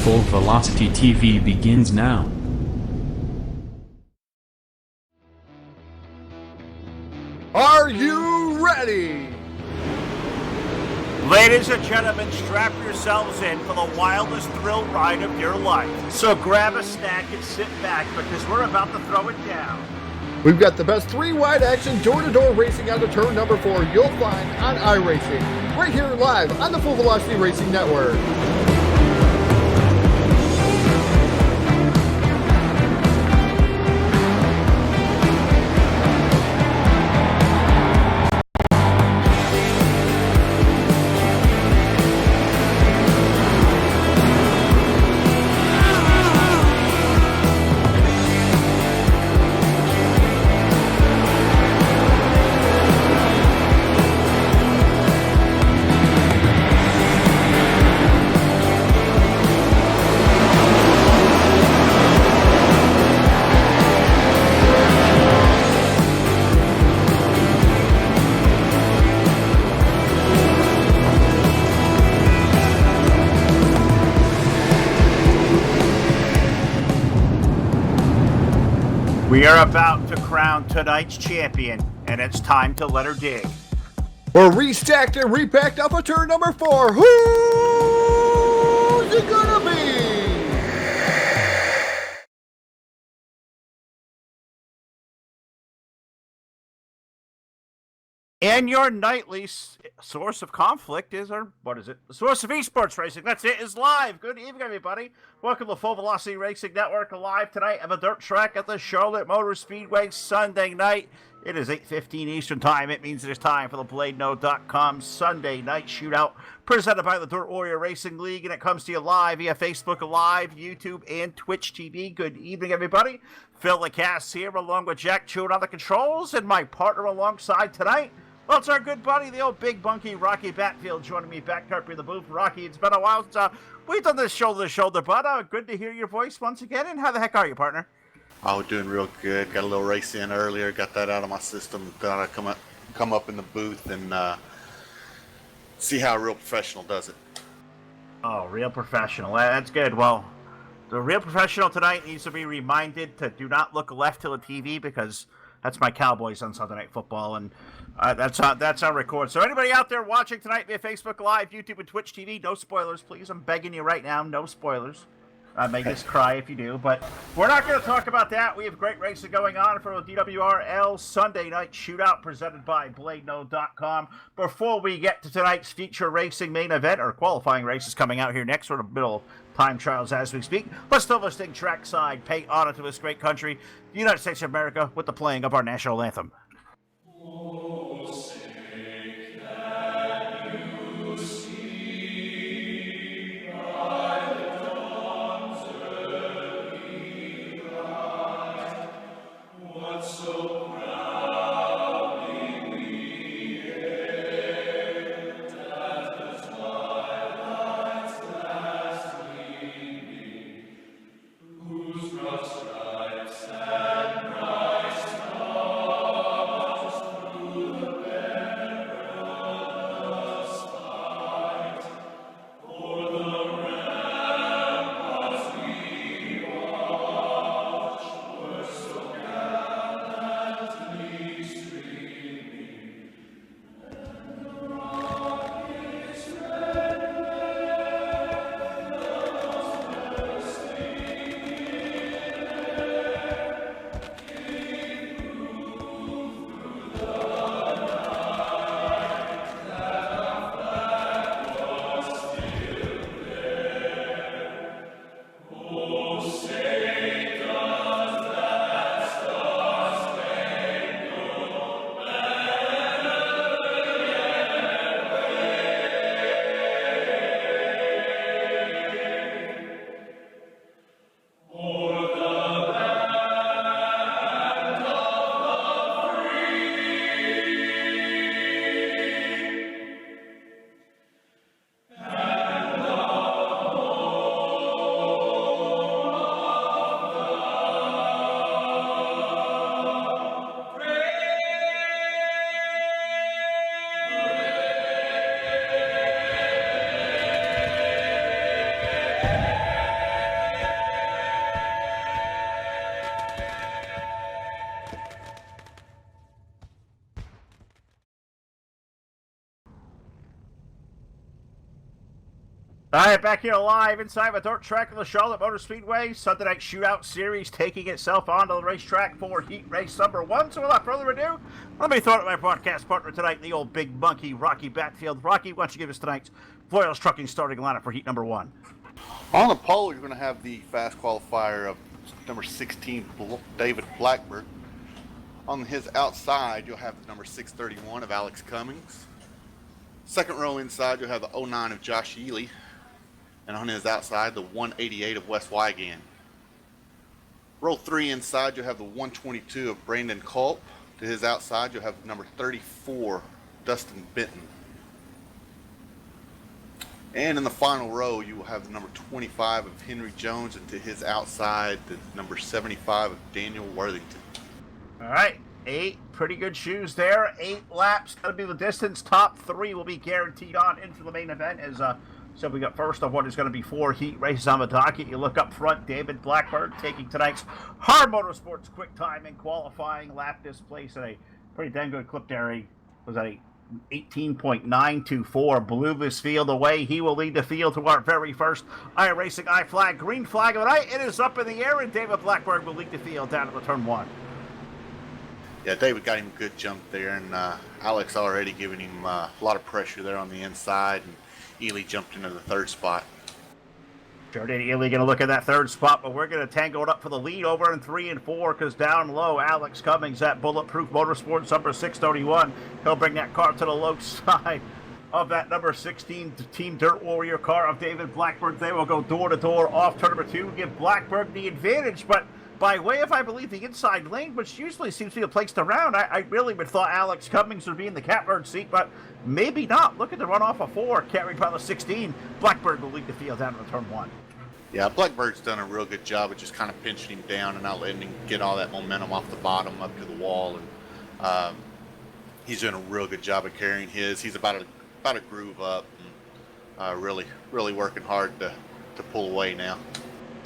Full Velocity TV begins now. Are you ready? Ladies and gentlemen, strap yourselves in for the wildest thrill ride of your life. So grab a snack and sit back because we're about to throw it down. We've got the best three-wide action door-to-door racing on the turn number 4 you'll find on iRacing, right here live on the Full Velocity Racing Network. We are about to crown tonight's champion, and it's time to let her dig. We're restacked and repacked up for turn number 4. Who's it gonna be? And your nightly source of conflict is, or what is it? The source of esports racing. That's it, is live. Good evening, everybody. Welcome to Full Velocity Racing Network, live tonight at the dirt track at the Charlotte Motor Speedway Sunday night. It is 8:15 Eastern Time. It means it is time for the BladeNode.com Sunday Night Shootout, presented by the Dirt Warrior Racing League, and it comes to you live via Facebook Live, YouTube, and Twitch TV. Good evening, everybody. Phil LaCasse here, along with Jack Chewin on the controls, and my partner alongside tonight, well, it's our good buddy, the old big bunky Rocky Batfield, joining me back up in the booth. Rocky, it's been a while since we've done this shoulder to shoulder, but good to hear your voice once again. And how the heck are you, partner? Oh, doing real good. Got a little race in earlier. Got that out of my system. Thought I'd come up in the booth and see how a real professional does it. Oh, real professional. That's good. Well, the real professional tonight needs to be reminded to do not look left to the TV because that's my Cowboys on Sunday Night Football, and that's on record. So anybody out there watching tonight via Facebook Live, YouTube, and Twitch TV, no spoilers, please. I'm begging you right now, no spoilers. I may just cry if you do, but we're not going to talk about that. We have great racing going on for the DWRL Sunday Night Shootout presented by BladeNode.com. Before we get to tonight's feature racing main event, or qualifying races coming out here next, sort of middle of time trials as we speak, let's throw this thing trackside, pay honor to this great country, the United States of America, with the playing of our national anthem. All right, back here live inside the dirt track of the Charlotte Motor Speedway. Sunday Night Shootout Series taking itself onto the racetrack for heat race number 1. So without further ado, let me throw it to my broadcast partner tonight, the old big monkey, Rocky Batfield. Rocky, why don't you give us tonight's Foils Trucking starting lineup for heat number 1? On the pole, you're going to have the fast qualifier of number 16, David Blackburn. On his outside, you'll have the number 631 of Alex Cummings. Second row inside, you'll have the 09 of Josh Ely. And on his outside, the 188 of Wes Wygan. Row 3 inside, you'll have the 122 of Brandon Culp. To his outside, you'll have number 34, Dustin Benton. And in the final row, you will have the number 25 of Henry Jones, and to his outside, the number 75 of Daniel Worthington. All right, 8 pretty good shoes there. 8 laps, that'll be the distance. Top 3 will be guaranteed on into the main event as so we got first of what is going to be 4 heat races on the docket. You look up front, David Blackburn taking tonight's Hard Motorsports quick time in qualifying lap displace at a pretty dang good clip there. Was that a 18.924, blew this field away. He will lead the field to our very first iRacing I flag, green flag of the night. It is up in the air, and David Blackburn will lead the field down to the turn 1. Yeah, David got him a good jump there, and Alex already giving him a lot of pressure there on the inside, and Ely jumped into the third spot. Sure did. Ely going to look at that third spot, but we're going to tango it up for the lead over in 3 and 4 because down low, Alex Cummings at Bulletproof Motorsports, number 631. He'll bring that car to the low side of that number 16 Team Dirt Warrior car of David Blackburn. They will go door to door off turn number 2, give Blackburn the advantage, but by way of, I believe, the inside lane, which usually seems to be the place to round. I really would have thought Alex Cummings would be in the catbird seat, but maybe not. Look at the run off of 4, carried by the 16. Blackburn will lead the field down to turn 1. Yeah, Blackbird's done a real good job of just kind of pinching him down and not letting him get all that momentum off the bottom up to the wall. And he's doing a real good job of carrying his. He's about to groove up and really working hard to pull away now.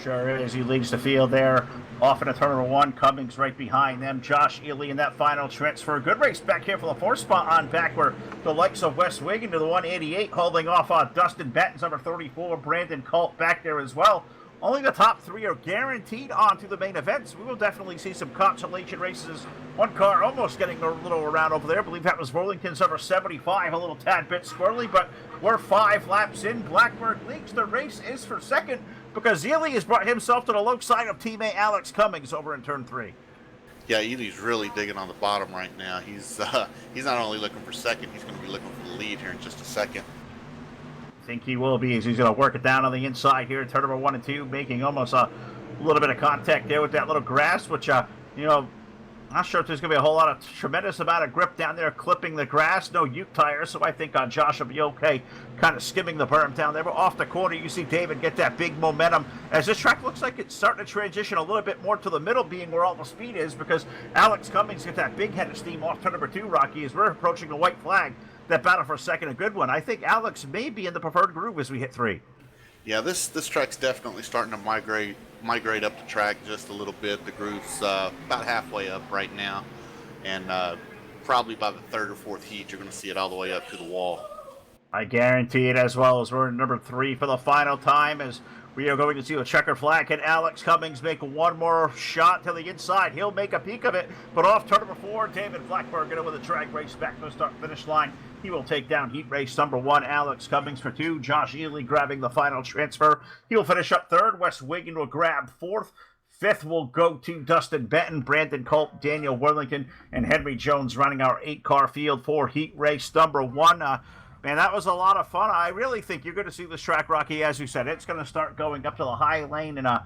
Sure is. He leads the field there. Off in a turn number 1. Cummings right behind them. Josh Ely in that final transfer. Good race back here for the 4th spot on back where the likes of Wes Wiggin to the 188 holding off on Dustin Benton's number 34. Brandon Culp back there as well. Only the top 3 are guaranteed onto the main events. We will definitely see some consolation races. One car almost getting a little around over there. I believe that was Worthington's number 75, a little tad bit squirrely, but we're 5 laps in. Blackburn leads. The race is for second because Ely has brought himself to the low side of teammate Alex Cummings over in turn 3. Yeah, Ely's really digging on the bottom right now. He's not only looking for second, he's going to be looking for the lead here in just a second. I think he will be as he's going to work it down on the inside here. Turn number 1 and 2, making almost a little bit of contact there with that little grass, which, not sure if there's going to be a whole lot of tremendous amount of grip down there clipping the grass. No Ute tires, so I think Josh will be okay kind of skimming the berm down there. But off the corner, you see David get that big momentum as this track looks like it's starting to transition a little bit more to the middle, being where all the speed is, because Alex Cummings get that big head of steam off turn number 2, Rocky, as we're approaching the white flag. That battle for second, a good one. I think Alex may be in the preferred groove as we hit 3. Yeah, this track's definitely starting to migrate up the track just a little bit. The groove's about halfway up right now, and probably by the 3rd or 4th heat, you're going to see it all the way up to the wall. I guarantee it, as well as we're in number 3 for the final time, as we are going to see a checkered flag. Can Alex Cummings make one more shot to the inside? He'll make a peek of it, but off turn number 4, David Blackburn going to win the drag race back to the start-finish line. He will take down heat race number 1, Alex Cummings for 2. Josh Ely grabbing the final transfer. He will finish up 3rd. Wes Wiggin will grab 4th. 5th will go to Dustin Benton, Brandon Culp, Daniel Worthington, and Henry Jones running our 8-car field for heat race number 1. Man, that was a lot of fun. I really think you're going to see this track, Rocky, as you said. It's going to start going up to the high lane, and I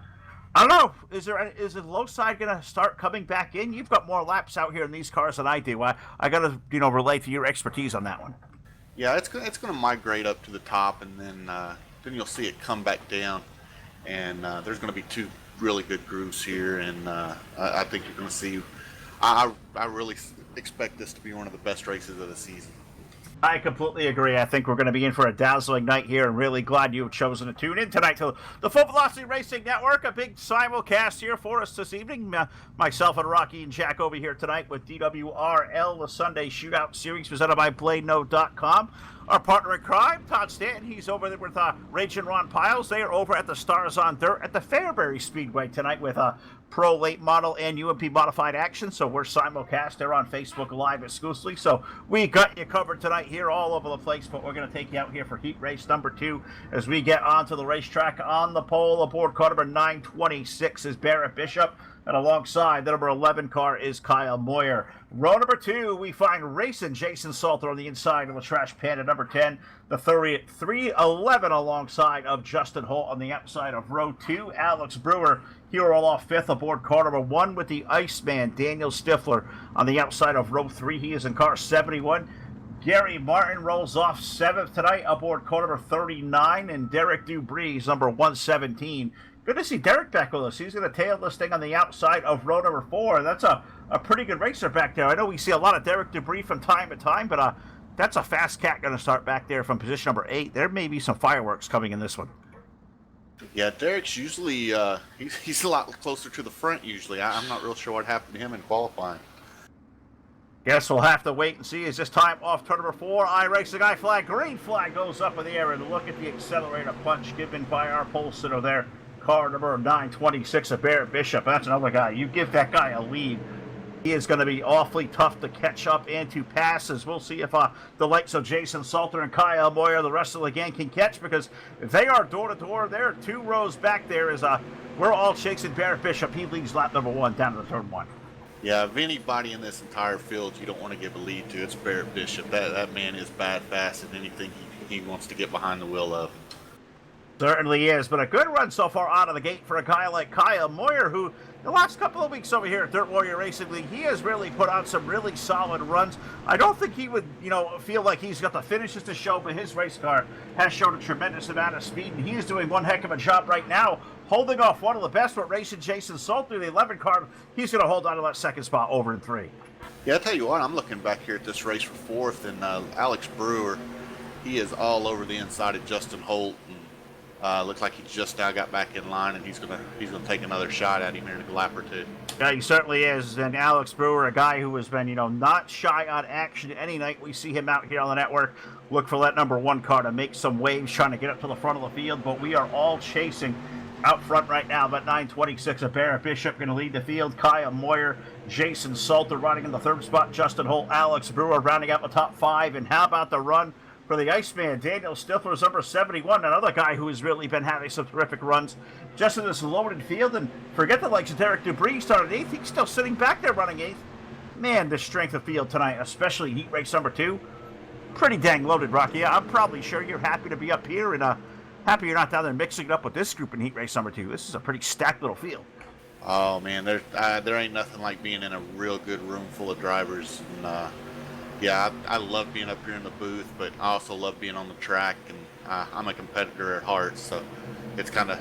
don't know. Is the low side going to start coming back in? You've got more laps out here in these cars than I do. I got to relate to your expertise on that one. Yeah, it's going to migrate up to the top, and then you'll see it come back down, and there's going to be 2 really good grooves here, and I think you're going to see. I really expect this to be one of the best races of the season. I completely agree. I think we're going to be in for a dazzling night here, and really glad you've chosen to tune in tonight to the Full Velocity Racing Network. A big simulcast here for us this evening. Myself and Rocky and Jack over here tonight with DWRL, the Sunday Shootout Series presented by BladeNote.com. Our partner in crime, Todd Stanton, he's over there with Rach and Ron Piles. They are over at the Stars on Dirt at the Fairbury Speedway tonight with Pro Late Model and UMP Modified Action. So we're simulcast there on Facebook Live exclusively. So we got you covered tonight here all over the place, but we're going to take you out here for heat race number 2 as we get onto the racetrack. On the pole aboard car number 926 is Barrett Bishop, and alongside the number 11 car is Kyle Moyer. Row number 2, we find racing Jason Salter on the inside of the Trash Panda number 10. The 311 alongside of Justin Holt on the outside of row 2. Alex Brewer, he will roll off 5th aboard car number 1 with the Iceman, Daniel Stifler, on the outside of row 3. He is in car 71. Gary Martin rolls off 7th tonight aboard car number 39, and Derek Dubrees, number 117. Good to see Derek back with us. He's going to tail this thing on the outside of row number 4. That's a pretty good racer back there. I know we see a lot of Derek Dubrees from time to time, but that's a fast cat going to start back there from position number 8. There may be some fireworks coming in this one. Yeah, Derek's usually he's a lot closer to the front usually. I'm not real sure what happened to him in qualifying. Guess we'll have to wait and see as this time off turn number 4. iRacing guy flag, green flag goes up in the air, and look at the accelerator punch given by our pole sitter there. Car number 926 of Barrett Bishop. That's another guy. You give that guy a lead, he is going to be awfully tough to catch up and to pass. As we'll see if the likes of Jason Salter and Kyle Moyer, the rest of the gang, can catch, because they are door to door. They're 2 rows back there. We're all chasing Barrett Bishop. He leads lap number 1 down to the turn 1. Yeah, if anybody in this entire field you don't want to give a lead to, it's Barrett Bishop. That man is bad fast in anything he wants to get behind the wheel of. Certainly is, but a good run so far out of the gate for a guy like Kyle Moyer, who the last couple of weeks over here at Dirt Warrior Racing League, he has really put on some really solid runs. I don't think he would, feel like he's got the finishes to show, but his race car has shown a tremendous amount of speed, and he is doing one heck of a job right now, holding off one of the best with racing Jason Salter, the 11 car. He's going to hold on to that second spot over in 3. Yeah, I tell you what, I'm looking back here at this race for 4th, and Alex Brewer, he is all over the inside of Justin Holt. Looks like he just now got back in line, and he's gonna take another shot at him here in a lap or 2. Yeah, he certainly is. And Alex Brewer, a guy who has been, not shy on action any night we see him out here on the network. Look for that number 1 car to make some waves, trying to get up to the front of the field. But we are all chasing out front right now. But 926 of Barrett Bishop going to lead the field. Kyle Moyer, Jason Salter riding in the 3rd spot. Justin Holt, Alex Brewer rounding out the top 5. And how about the run for the Iceman, Daniel Stifler's number 71, another guy who has really been having some terrific runs just in this loaded field. And forget the likes of Derek Dubrees started 8th. He's still sitting back there running 8th. Man, the strength of field tonight, especially heat race number 2, pretty dang loaded, Rocky. I'm probably sure you're happy to be up here, and happy you're not down there mixing it up with this group in heat race number 2. This is a pretty stacked little field. Oh, man, there ain't nothing like being in a real good room full of drivers. And, yeah, I love being up here in the booth, but I also love being on the track, and I'm a competitor at heart, so it's kind of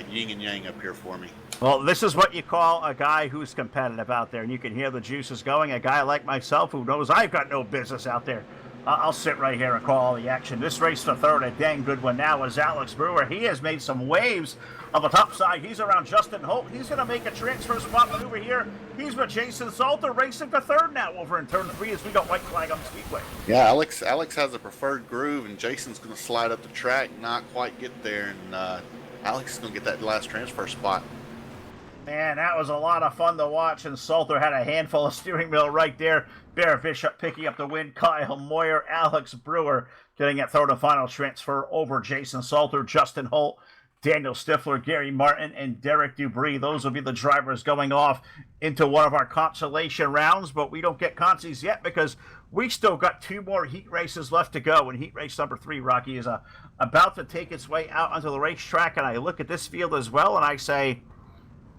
yin and yang up here for me. Well, this is what you call a guy who's competitive out there, and you can hear the juices going. A guy like myself who knows I've got no business out there. I'll sit right here and call all the action. This race for 3rd, a dang good one now, is Alex Brewer. He has made some waves on the top side. He's around Justin Holt. He's going to make a transfer spot maneuver here. He's with Jason Salter racing for 3rd now over in turn 3 as we got white flag on the speedway. Yeah, Alex has a preferred groove, and Jason's going to slide up the track, not quite get there, and Alex is going to get that last transfer spot. Man, that was a lot of fun to watch, and Salter had a handful of steering wheel right there. Barrett Bishop picking up the win. Kyle Moyer, Alex Brewer getting that 3rd and final transfer over Jason Salter, Justin Holt, Daniel Stifler, Gary Martin, and Derek Dubrees. Those will be the drivers going off into one of our consolation rounds, but we don't get consies yet because we still got 2 more heat races left to go, and heat race number 3, Rocky, is about to take its way out onto the racetrack, and I look at this field as well, and I say,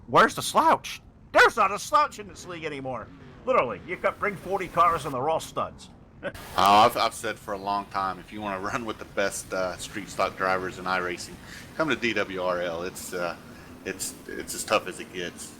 where's the slouch? There's not a slouch in this league anymore. Literally, you could bring 40 cars and they're all studs. I've said for a long time, if you want to run with the best street stock drivers in iRacing, come to DWRL. It's as tough as it gets.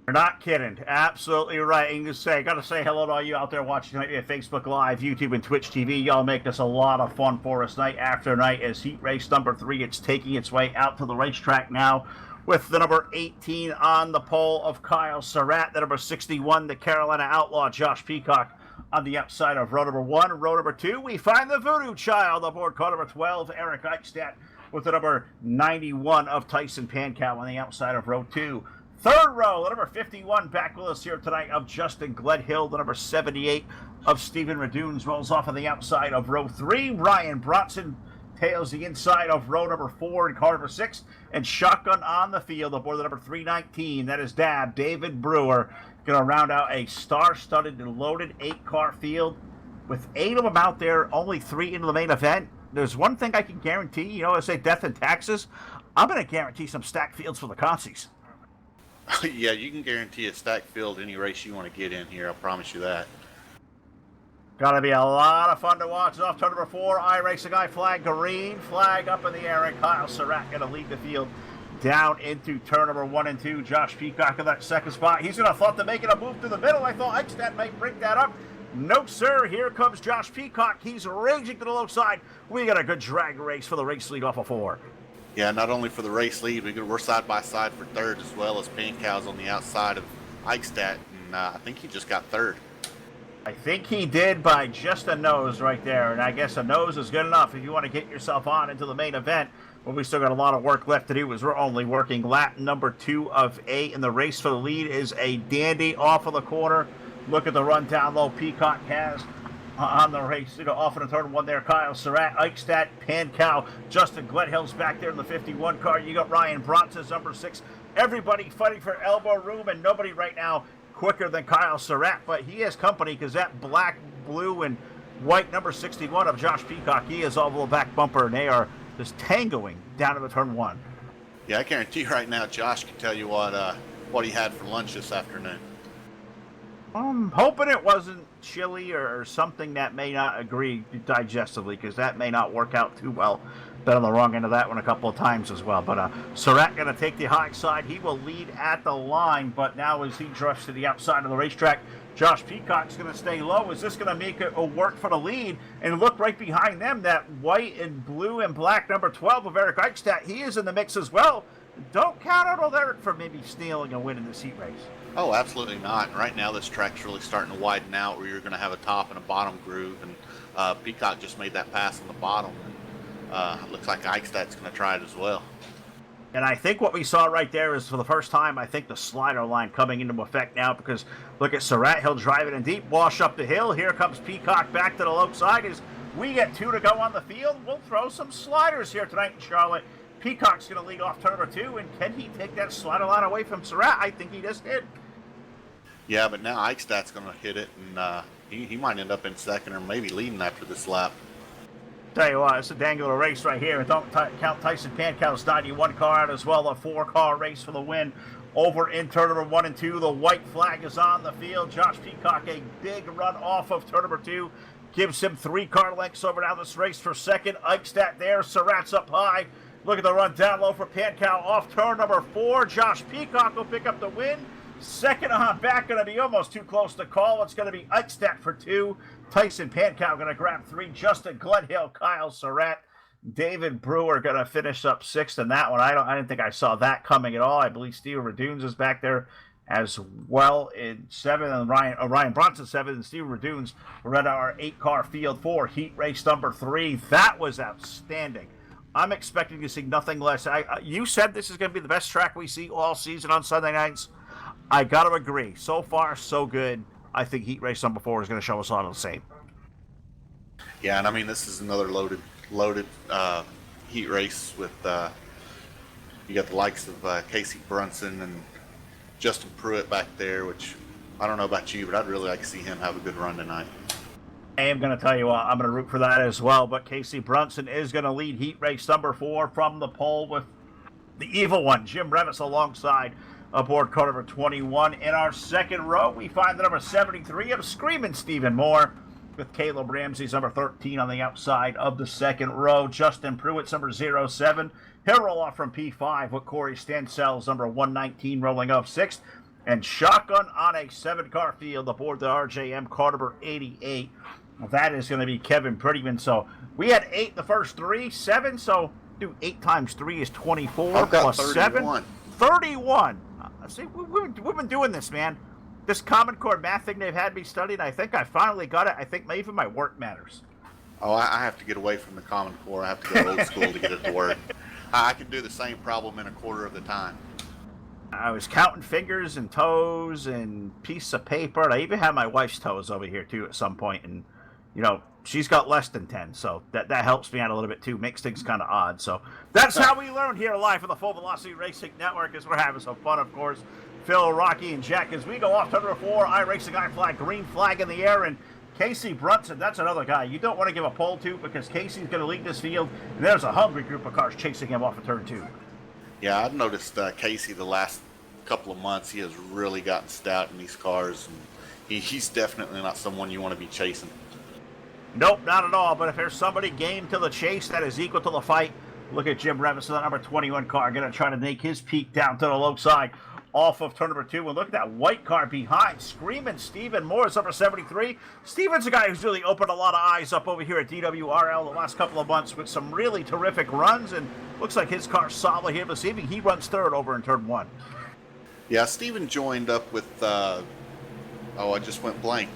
You're not kidding. Absolutely right. And gotta say hello to all you out there watching tonight via Facebook Live, YouTube, and Twitch TV. Y'all make this a lot of fun for us night after night as heat race number 3. It's taking its way out to the racetrack now with the number 18 on the pole of Kyle Surratt, the number 61, the Carolina Outlaw, Josh Peacock on the outside of row number 1. Row number 2, we find the Voodoo Child aboard car number 12, Eric Eichstadt, with the number 91 of Tyson Pankow on the outside of row 2. Third row, the number 51 back with us here tonight of Justin Gledhill. The number 78 of Stephen Radunes rolls off on the outside of row 3. Ryan Bronson tails the inside of row number 4 in car number 6. And shotgun on the field aboard the number 319. That is David Brewer. Going to round out a star-studded and loaded 8-car field with 8 of them out there, only 3 into the main event. There's one thing I can guarantee, I say death and taxes. I'm going to guarantee some stacked fields for the consies. Yeah, you can guarantee a stacked field any race you want to get in here. I promise you that. Gonna be a lot of fun to watch. Off turn number 4, iRacing Guy flag green, flag up in the air, and Kyle Surratt gonna lead the field down into turn number 1 and 2. Josh Peacock in that second spot. He's gonna thought to making a move to the middle. I thought Eichstadt might break that up. No, sir. Here comes Josh Peacock. He's raging to the low side. We got a good drag race for the race lead off of 4. Yeah, not only for the race lead, we're side by side for third, as well as Pankow's on the outside of Eichstadt, and I think he just got third. I think he did by just a nose right there, and I guess a nose is good enough if you want to get yourself on into the main event. But we still got a lot of work left to do as we're only working lap number 2 of 8, and the race for the lead is a dandy off of the corner. Look at the run down low Peacock has on the race, off in the turn 1 there. Kyle Surratt, Eichstadt, Pankow, Justin Gledhill's back there in the 51 car. You got Ryan Bronson's number 6. Everybody fighting for elbow room, and nobody right now quicker than Kyle Surratt, but he has company because that black, blue, and white number 61 of Josh Peacock, he is all the back bumper, and they are just tangoing down to the turn 1. Yeah, I guarantee you right now, Josh can tell you what he had for lunch this afternoon. I'm hoping it wasn't chili or something that may not agree digestively, because that may not work out too well. Been on the wrong end of that one a couple of times as well. But Surratt going to take the high side. He will lead at the line, but now as he drifts to the outside of the racetrack, Josh Peacock's going to stay low. Is this going to make it a work for the lead? And look right behind them, that white and blue and black number 12 of Eric Eichstadt. He is in the mix as well. Don't count out on Eric for maybe stealing a win in this heat race. Oh, absolutely not. Right now, this track's really starting to widen out, where you're going to have a top and a bottom groove, and Peacock just made that pass on the bottom. And looks like Eichstadt's going to try it as well. And I think what we saw right there is, for the first time, I think the slider line coming into effect now, because look at Surratt. He'll drive it in deep, wash up the hill. Here comes Peacock back to the low side as we get 2 to go on the field. We'll throw some sliders here tonight in Charlotte. Peacock's going to lead off turn number 2, and can he take that slider line away from Surratt? I think he just did. Yeah, but now Eichstadt's going to hit it, and he might end up in second or maybe leading after this lap. Tell you what, it's a dangular race right here. Don't count Tyson Pankow's 91 car out as well. A 4-car race for the win over in turn number 1 and 2. The white flag is on the field. Josh Peacock, a big run off of turn number 2. Gives him 3-car lengths over down this race for second. Eichstadt there. Surratt's up high. Look at the run down low for Pankow off turn number 4. Josh Peacock will pick up the win. Second on back, going to be almost too close to call. It's going to be Eichstadt for 2. Tyson Pankow going to grab 3. Justin Gledhill, Kyle Surratt, David Brewer going to finish up 6th in that one. I didn't think I saw that coming at all. I believe Steve Radunes is back there as well in 7th, and Ryan Bronson 7th, and Steve Radunes read our 8-car field for heat race number 3. That was outstanding. I'm expecting to see nothing less. You said this is going to be the best track we see all season on Sunday nights. I got to agree. So far, so good. I think heat race number 4 is going to show us all the same. Yeah, and I mean, this is another loaded heat race with you got the likes of Casey Brunson and Justin Pruitt back there, which I don't know about you, but I'd really like to see him have a good run tonight. I am going to tell you what, I'm going to root for that as well, but Casey Brunson is going to lead heat race number 4 from the pole with the evil one, Jim Revis, alongside aboard car number 21. In our second row, we find the number 73 of Screaming Stephen Moore, with Caleb Ramsey's number 13 on the outside of the second row. Justin Pruitt's number 07. He'll roll off from P5 with Corey Stansell's number 119 rolling off 6th. And shotgun on a 7-car field aboard the RJM car number 88. That is going to be Kevin Prettyman. So we had 8 the first 3, 7. So do 8 times 3 is 24. I've got plus 31. 31. See, we've been doing this, man. This Common Core math thing they've had me studying, I think I finally got it. I think maybe my work matters. Oh, I have to get away from the Common Core. I have to go old school to get it to work. I can do the same problem in a quarter of the time. I was counting fingers and toes and piece of paper. And I even had my wife's toes over here, too, at some point. And, you know, she's got less than 10. So that helps me out a little bit, too. Makes things kind of odd. So that's how we learn here live on the Full Velocity Racing Network as we're having some fun, of course. Phil, Rocky, and Jack as we go off to number 4. iRacing I flag, green flag in the air. And Casey Brunson, that's another guy you don't want to give a pole to because Casey's going to lead this field. And there's a hungry group of cars chasing him off of turn 2. Yeah, I've noticed Casey the last couple of months. He has really gotten stout in these cars, and he's definitely not someone you want to be chasing. Nope, not at all. But if there's somebody game to the chase that is equal to the fight, look at Jim Revis, that number 21 car, going to try to make his peak down to the low side off of turn number 2. And look at that white car behind, screaming Stephen Moore is number 73. Stephen's a guy who's really opened a lot of eyes up over here at DWRL the last couple of months with some really terrific runs, and looks like his car's solid here this evening. He runs third over in turn 1. Yeah, Stephen joined up with, I just went blank.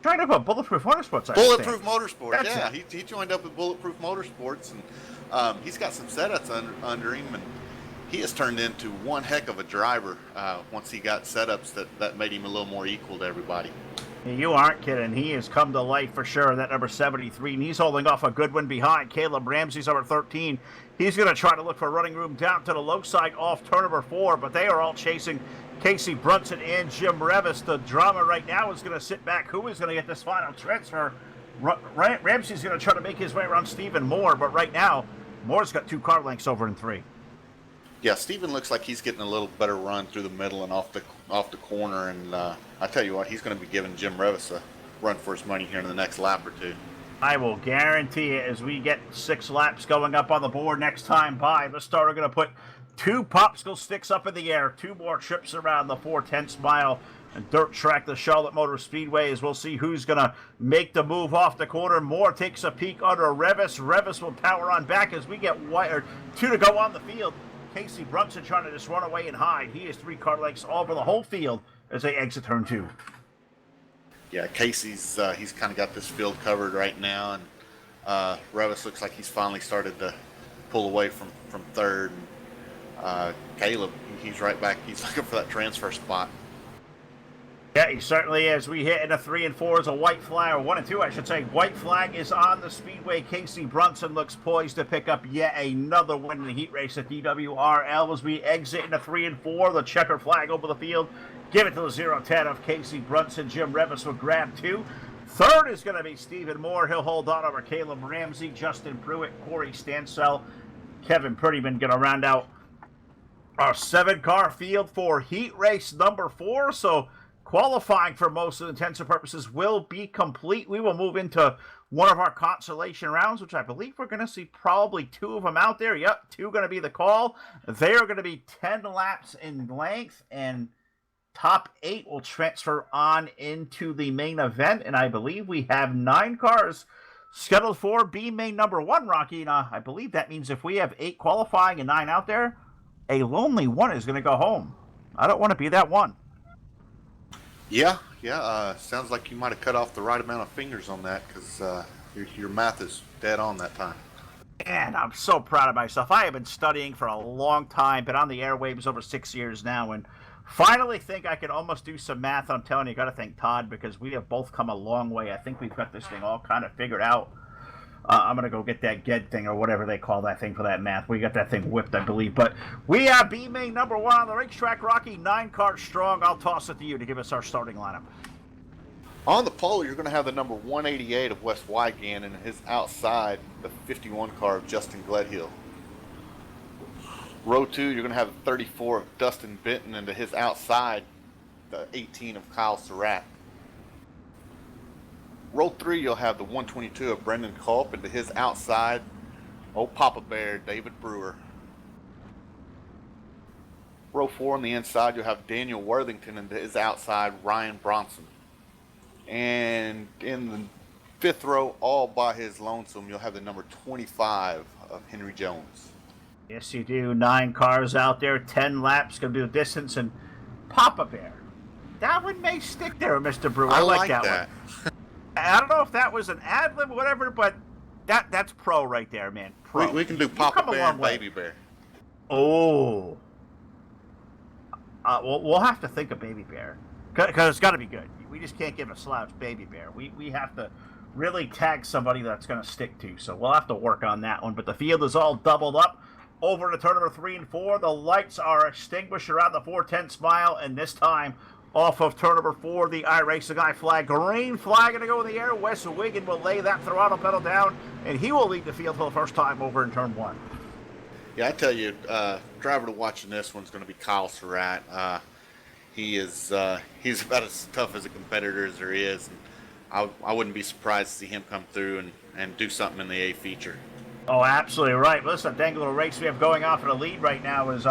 Trying to put Bulletproof Motorsports. Bulletproof Motorsports, That's yeah. He joined up with Bulletproof Motorsports, and he's got some setups under him, and he has turned into one heck of a driver once he got setups that made him a little more equal to everybody. You aren't kidding. He has come to life for sure, that number 73, and he's holding off a good one behind. Caleb Ramsey's number 13. He's going to try to look for running room down to the low side off turn number 4, but they are all chasing Casey Brunson and Jim Revis. The drama right now is going to sit back. Who is going to get this final transfer? Ramsey's going to try to make his way around Stephen Moore, but right now, Moore's got 2 car lengths over in 3. Yeah, Stephen looks like he's getting a little better run through the middle and off the corner, and I tell you what, he's going to be giving Jim Revis a run for his money here in the next lap or 2. I will guarantee it as we get 6 laps going up on the board next time by. The starter going to put 2 popsicle sticks up in the air, 2 more trips around the 4/10 mile dirt track, the Charlotte Motor Speedway, as we'll see who's going to make the move off the corner. Moore takes a peek under Revis. Revis will power on back as we get 2 to go on the field. Casey Brunson trying to just run away and hide. He is 3 car lengths over the whole field as they exit turn 2. Yeah, Casey's he's kind of got this field covered right now, and Revis looks like he's finally started to pull away from third. And Caleb, he's right back. He's looking for that transfer spot. Yeah, he certainly is. We hit in a 3 and 4 as a white flag, or 1 and 2, I should say. White flag is on the speedway. Casey Brunson looks poised to pick up yet another win in the heat race at DWRL as we exit in a 3 and 4. The checker flag over the field. Give it to the 0-10 of Casey Brunson. Jim Revis will grab 2. Third is going to be Stephen Moore. He'll hold on over Caleb Ramsey, Justin Pruitt, Corey Stansell, Kevin Prettyman going to round out our 7-car field for heat race number 4. So qualifying for most of the intents and purposes will be complete. We will move into one of our consolation rounds, which I believe we're going to see probably 2 of them out there. Yep, 2 going to be the call. They are going to be 10 laps in length, and top 8 will transfer on into the main event. And I believe we have 9 cars scheduled for B main number 1, Rocky. And I believe that means if we have 8 qualifying and 9 out there, a lonely one is going to go home. I don't want to be that one. Yeah. Sounds like you might have cut off the right amount of fingers on that, because your math is dead on that time. And I'm so proud of myself. I have been studying for a long time, been on the airwaves over 6 years now, and finally think I can almost do some math. I'm telling you, got to thank Todd, because we have both come a long way. I think we've got this thing all kind of figured out. I'm going to go get that GED thing or whatever they call that thing for that math. We got that thing whipped, I believe. But we have B main number 1 on the racetrack, Rocky, 9 cars strong. I'll toss it to you to give us our starting lineup. On the pole, you're going to have the number 188 of Wes Wygan, and his outside, the 51 car of Justin Gledhill. Row 2, you're going to have the 34 of Dustin Benton, and to his outside, the 18 of Kyle Surratt. Row 3, you'll have the 122 of Brendan Culp, and to his outside, old Papa Bear, David Brewer. Row 4 on the inside, you'll have Daniel Worthington, and his outside, Ryan Bronson. And in the fifth row, all by his lonesome, you'll have the number 25 of Henry Jones. Yes, you do. 9 cars out there, 10 laps, going to be the distance, and Papa Bear. That one may stick there, Mr. Brewer. I like that one. I don't know if that was an ad lib or whatever, but that's pro right there, man. Pro. We can do Papa Bear and Baby Bear. Oh. We'll have to think of Baby Bear, because it's got to be good. We just can't give a slouch Baby Bear. We have to really tag somebody that's going to stick to. So we'll have to work on that one. But the field is all doubled up. Over to turn number 3 and 4, the lights are extinguished around the 410 mile, and this time off of turn number 4, the iRacing Guy flag. Green flag going to go in the air. Wes Wiggin will lay that throttle pedal down, and he will lead the field for the first time over in turn 1. Yeah, I tell you, driver to watch in this one's going to be Kyle Surratt. He's about as tough as a competitor as there is, and I wouldn't be surprised to see him come through and do something in the A feature. Oh, absolutely right. Listen, dang little race we have going off in the lead right now is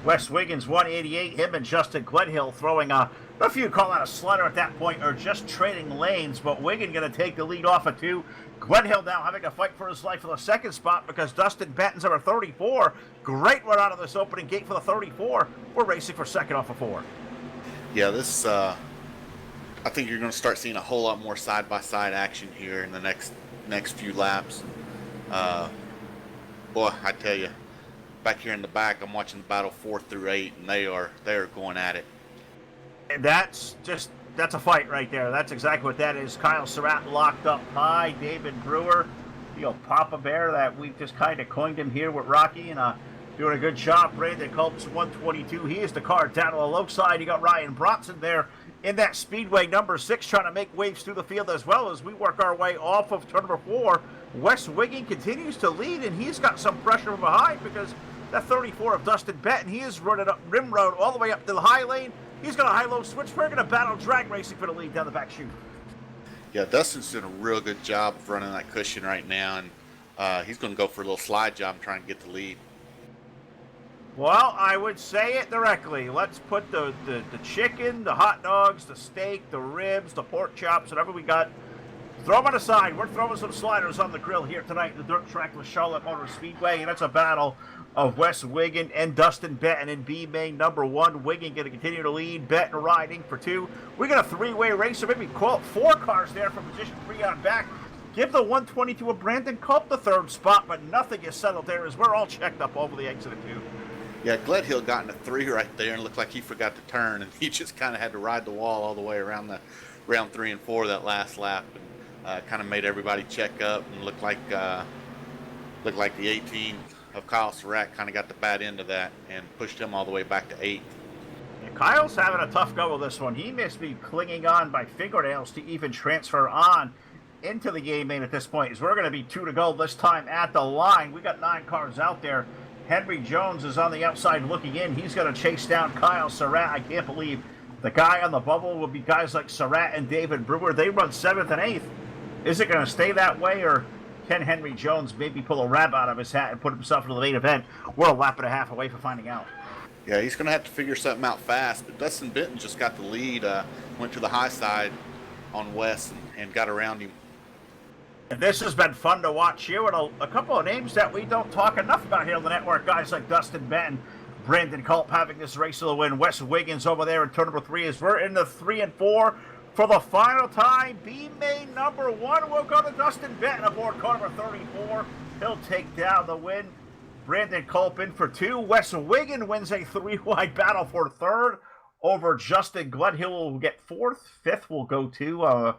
Wes Wiggins, 188. Him and Justin Gledhill throwing a few call out a slider at that point, or just trading lanes, but Wiggin going to take the lead off of 2. Gledhill now having a fight for his life for the second spot because Dustin Benton's number 34. Great run out of this opening gate for the 34. We're racing for second off of 4. Yeah, this I think you're going to start seeing a whole lot more side-by-side action here in the next few laps. Boy, I tell you, back here in the back, I'm watching the battle 4 through 8, and they are going at it. And that's a fight right there. That's exactly what that is. Kyle Surratt locked up high. David Brewer, Papa Bear, that we've just kind of coined him here with Rocky, and doing a good job. Brandon Culp's 122. He is the car down to the low side. You got Ryan Bronson there in that speedway number 6 trying to make waves through the field as well as we work our way off of turn number 4. Wes Wiggin continues to lead, and he's got some pressure from behind because that 34 of Dustin Benton, he is running up rim road all the way up to the high lane. He's got a high-low switch. We're going to battle drag racing for the lead down the back chute. Yeah, Dustin's doing a real good job of running that cushion right now, and he's going to go for a little slide job and try and get the lead. Well, I would say it directly. Let's put the chicken, the hot dogs, the steak, the ribs, the pork chops, whatever we got. Throw them on the side. We're throwing some sliders on the grill here tonight at the dirt track with Charlotte Motor Speedway, and it's a battle of Wes Wiggin and Dustin Benton in B main number 1. Wiggin going to continue to lead, Benton riding for 2. We got a 3-way race, so maybe call it 4 cars there from position 3 on back. Give the 122 of Brandon Culp the 3rd spot, but nothing is settled there as we're all checked up over the exit of 2. Yeah, Gledhill got in a 3 right there and looked like he forgot to turn, and he just kind of had to ride the wall all the way around the round 3 and 4 that last lap, and kind of made everybody check up and looked like the 18 of Kyle Surratt kind of got the bad end of that and pushed him all the way back to 8th. Yeah, Kyle's having a tough go with this one. He must be clinging on by fingernails to even transfer on into the game main at this point, as we're going to be 2 to go this time at the line. We got 9 cars out there. Henry Jones is on the outside looking in. He's going to chase down Kyle Surratt. I can't believe the guy on the bubble will be guys like Surratt and David Brewer. They run 7th and 8th. Is it going to stay that way, or can Henry Jones maybe pull a rabbit out of his hat and put himself into the main event? We're a lap and a half away from finding out. Yeah, he's going to have to figure something out fast, but Dustin Benton just got the lead, went to the high side on Wes and got around him. And this has been fun to watch here, and a couple of names that we don't talk enough about here on the network, guys like Dustin Benton, Brandon Culp having this race to the win, Wes Wiggins over there in turn number 3 as we're in the 3 and 4 for the final time. B main number 1 will go to Dustin Benton aboard car number 34. He'll take down the win. Brandon Culp in for 2. Wes Wiggin wins a 3-wide battle for 3rd over Justin Gledhill will get 4th. 5th will go to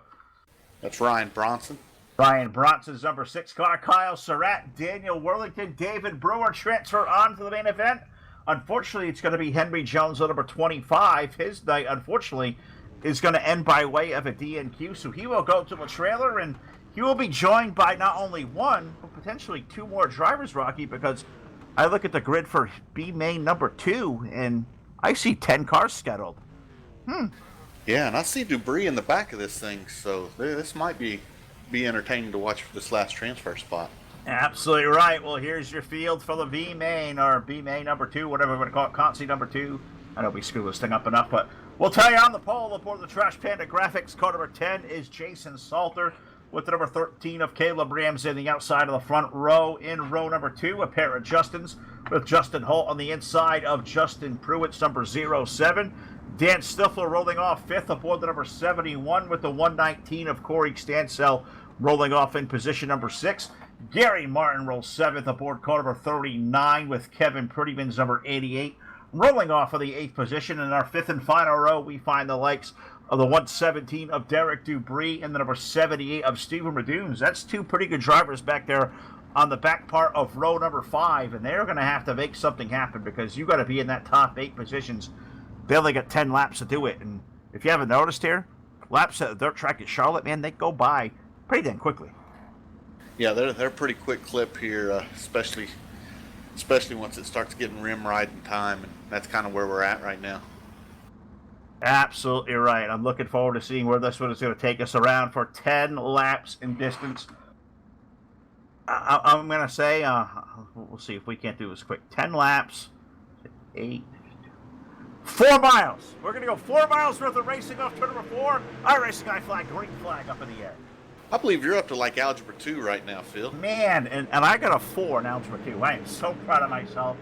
that's Ryan Bronson. Ryan Bronson's number 6 car. Kyle Surratt, Daniel Worthington, David Brewer transfer on to the main event. Unfortunately, it's going to be Henry Jones at number 25. His night, unfortunately, is going to end by way of a DNQ. So he will go to the trailer, and he will be joined by not only 1, but potentially 2 more drivers, Rocky, because I look at the grid for B main number 2, and I see 10 cars scheduled. Yeah, and I see debris in the back of this thing, so this might be entertaining to watch for this last transfer spot. Absolutely right. Well, here's your field for the V main, or B main number 2, whatever we're going to call it, Consi number 2. I know we screw this thing up enough, but we'll tell you on the poll aboard the Trash Panda Graphics. Car number 10 is Jason Salter, with the number 13 of Caleb Ramsey on the outside of the front row. In row number 2, a pair of Justins, with Justin Holt on the inside of Justin Pruitt's number 07. Dan Stifler rolling off 5th aboard the number 71, with the 119 of Corey Stansell rolling off in position number 6. Gary Martin rolls 7th aboard car number 39, with Kevin Prettyman's number 88 rolling off of the 8th position. In our 5th and final row, we find the likes of the 117 of Derek Dubree and the number 78 of Stephen Redunes. That's 2 pretty good drivers back there on the back part of row number 5, and they're going to have to make something happen, because you got to be in that top 8 positions. They only got 10 laps to do it, and if you haven't noticed here, laps at the dirt track at Charlotte, man, they go by pretty damn quickly. Yeah, they're pretty quick clip here, especially once it starts getting rim riding time, and that's kind of where we're at right now. Absolutely right. I'm looking forward to seeing where this one is going to take us around for 10 laps in distance. I'm going to say, we'll see if we can't do this quick. 10 laps, 8, 4 miles. We're going to go 4 miles worth of racing off turn number 4. iRacing I flag, green flag up in the air. I believe you're up to like Algebra 2 right now, Phil. Man, and I got a 4 in Algebra 2. I am so proud of myself.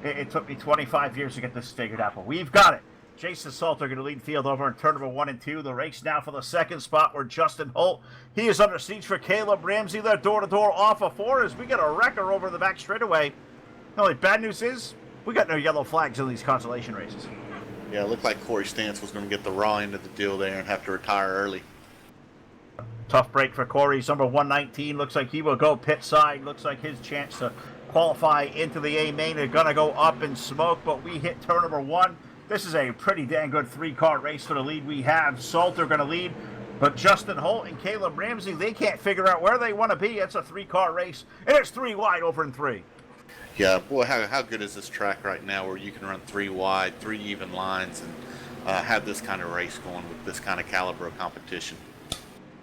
It took me 25 years to get this figured out, but we've got it. Jason Salter going to lead field over in turn number 1 and 2. The race now for the second spot where Justin Holt, he is under siege for Caleb Ramsey. They're door-to-door off of 4 as we get a wrecker over the back straightaway. The only bad news is we got no yellow flags in these consolation races. Yeah, it looked like Corey Stance was going to get the raw end of the deal there and have to retire early. Tough break for Corey's number 119. Looks like he will go pit side. Looks like his chance to qualify into the A main are going to go up in smoke, but we hit turn number 1. This is a pretty dang good 3-car race for the lead. We have Salter going to lead, but Justin Holt and Caleb Ramsey, they can't figure out where they want to be. It's a 3-car race, and it's 3 wide over in 3. Yeah, boy, how good is this track right now where you can run 3 wide, 3 even lines, and have this kind of race going with this kind of caliber of competition.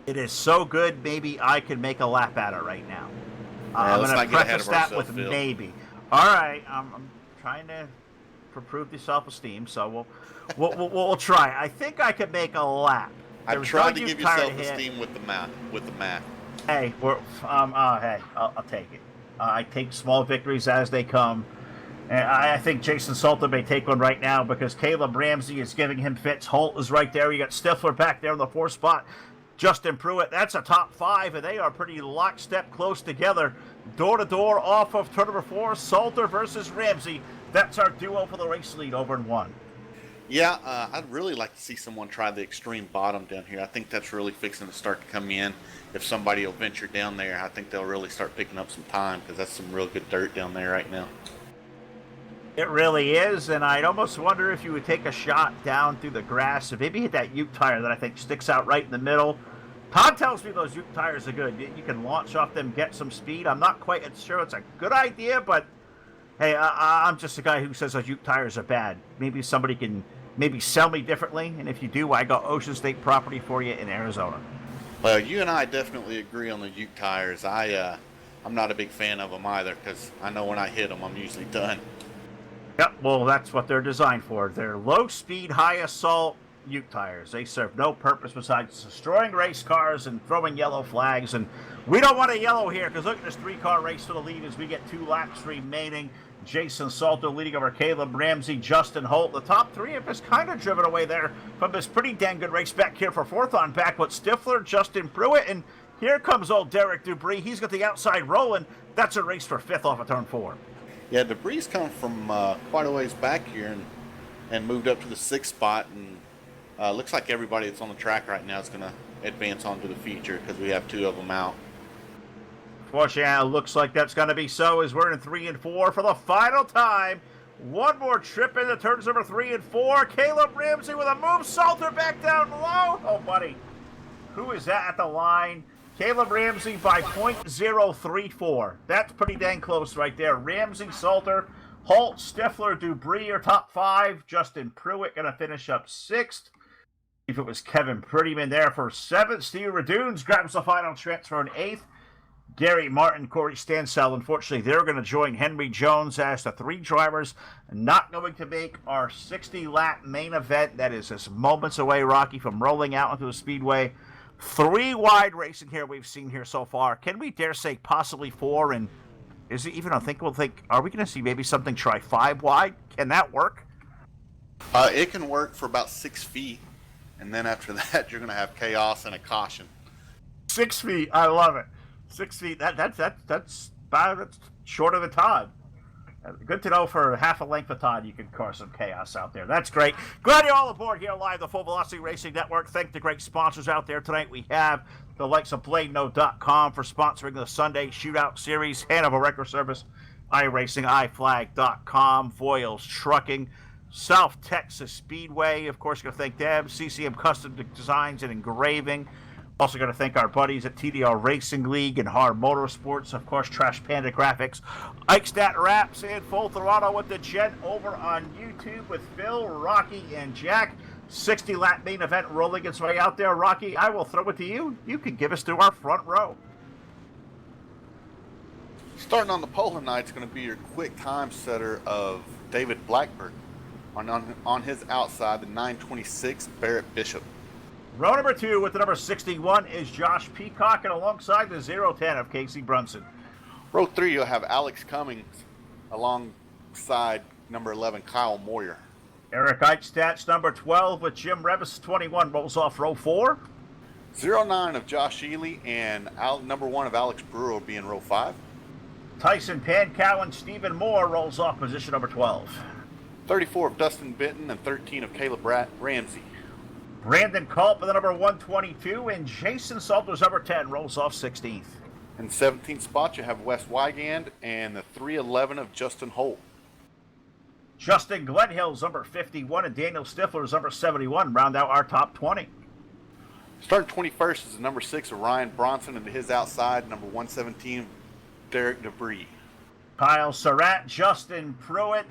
It is so good, maybe I could make a lap at it right now. Yeah, I'm going to preface that with Phil. maybe. All right, I'm trying to prove the self-esteem, so we'll try. I think I could make a lap. I've tried to give you self-esteem with the math. Hey, I'll take it. I take small victories as they come. And I think Jason Salter may take one right now because Caleb Ramsey is giving him fits. Holt is right there. You got Stifler back there in the 4th spot. Justin Pruitt, that's a top 5, and they are pretty lockstep close together. Door-to-door off of turn number 4, Salter versus Ramsey. That's our duo for the race lead over in 1. Yeah, I'd really like to see someone try the extreme bottom down here. I think that's really fixing to start to come in. If somebody will venture down there, I think they'll really start picking up some time because that's some real good dirt down there right now. It really is, and I'd almost wonder if you would take a shot down through the grass and maybe hit that Ute tire that I think sticks out right in the middle. Todd tells me those Ute tires are good. You can launch off them, get some speed. I'm not quite sure it's a good idea, but hey, I'm just a guy who says those Ute tires are bad. Maybe somebody can maybe sell me differently, and if you do, I got Ocean State property for you in Arizona. Well, you and I definitely agree on the Ute tires. I'm not a big fan of them either because I know when I hit them, I'm usually done. Yep, well, that's what they're designed for. They're low-speed, high-assault Ute tires. They serve no purpose besides destroying race cars and throwing yellow flags. And we don't want a yellow here because look at this 3-car race to the lead as we get 2 laps remaining. Jason Salter leading over Caleb Ramsey, Justin Holt. The top 3 have just kind of driven away there from this pretty dang good race back here for 4th on back with Stifler, Justin Pruitt, and here comes old Derek Dubree. He's got the outside rolling. That's a race for 5th off of turn 4. Yeah, Dupree's come from quite a ways back here and moved up to the 6th spot, and looks like everybody that's on the track right now is going to advance on to the feature because we have 2 of them out. Fortunately, it looks like that's going to be so as we're in 3 and 4 for the final time. One more trip into turns number 3 and 4. Caleb Ramsey with a move. Salter back down low. Oh, buddy. Who is that at the line? Caleb Ramsey by .034. That's pretty dang close right there. Ramsey, Salter, Holt, Stifler, Dubree are top 5. Justin Pruitt going to finish up 6th. If it was Kevin Prettyman there for 7th. Steve Redunes grabs the final transfer in 8th. Gary Martin, Corey Stansell. Unfortunately, they're going to join Henry Jones as the 3 drivers not going to make our 60-lap main event. That is just moments away, Rocky, from rolling out into the speedway. 3 wide racing here we've seen here so far. Can we dare say possibly 4? And is it even unthinkable to think, are we going to see maybe something try 5 wide? Can that work? It can work for about 6 feet, and then after that, you're going to have chaos and a caution. 6 feet, I love it. 6 feet. That's shorter than Todd. Good to know for half a length of Todd, you can cause some chaos out there. That's great. Glad you're all aboard here live, the Full Velocity Racing Network. Thank the great sponsors out there tonight. We have the likes of BladeNo.com for sponsoring the Sunday Shootout Series, Hanover Record Service, iRacing, iFlag.com, Voiles Trucking, South Texas Speedway. Of course, going to thank them. CCM Custom Designs and Engraving. Also going to thank our buddies at TDR Racing League and Hard Motorsports. Of course, Trash Panda Graphics. Ikestat Wraps in full throttle with the Gent over on YouTube with Phil, Rocky, and Jack. 60-lap main event rolling its way out there. Rocky, I will throw it to you. You can give us to our front row. Starting on the pole tonight is going to be your quick time setter of David Blackburn. On his outside, the 926 Barrett Bishop. Row number 2 with the number 61 is Josh Peacock, and alongside the 010 of Casey Brunson. Row 3, you'll have Alex Cummings alongside number 11, Kyle Moyer. Eric Eichstadt's number 12 with Jim Revis 21 rolls off row 4. 09 of Josh Ely and number 1 of Alex Brewer will be in row 5. Tyson Pankow and Stephen Moore rolls off position number 12. 34 of Dustin Benton and 13 of Caleb Ramsey. Brandon Culp with the number 122, and Jason Salters number 10 rolls off 16th. In 17th spot, you have Wes Wygand and the 311 of Justin Holt. Justin Glenhill's number 51 and Daniel Stifler's number 71 round out our top 20. Starting 21st is the number 6 of Ryan Bronson, and to his outside, number 117, Derek Debris. Kyle Surratt, Justin Pruitt,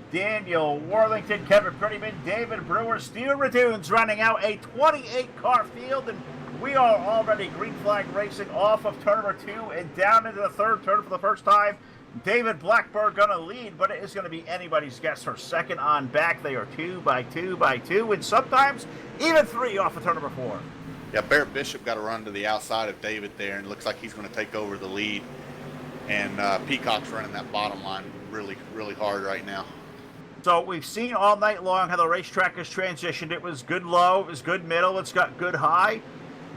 Daniel Worthington, Kevin Prettyman, David Brewer, Steven Radunes running out a 28-car field, and we are already green flag racing off of turn number 2 and down into the 3rd turn for the first time. David Blackburn going to lead, but it is going to be anybody's guess for second on back. They are 2 by 2 by 2, and sometimes even 3 off of turn number 4. Yeah, Barrett Bishop got a run to the outside of David there, and looks like he's going to take over the lead. And Peacock's running that bottom line really, really hard right now. So we've seen all night long how the racetrack has transitioned. It was good low, it was good middle, it's got good high.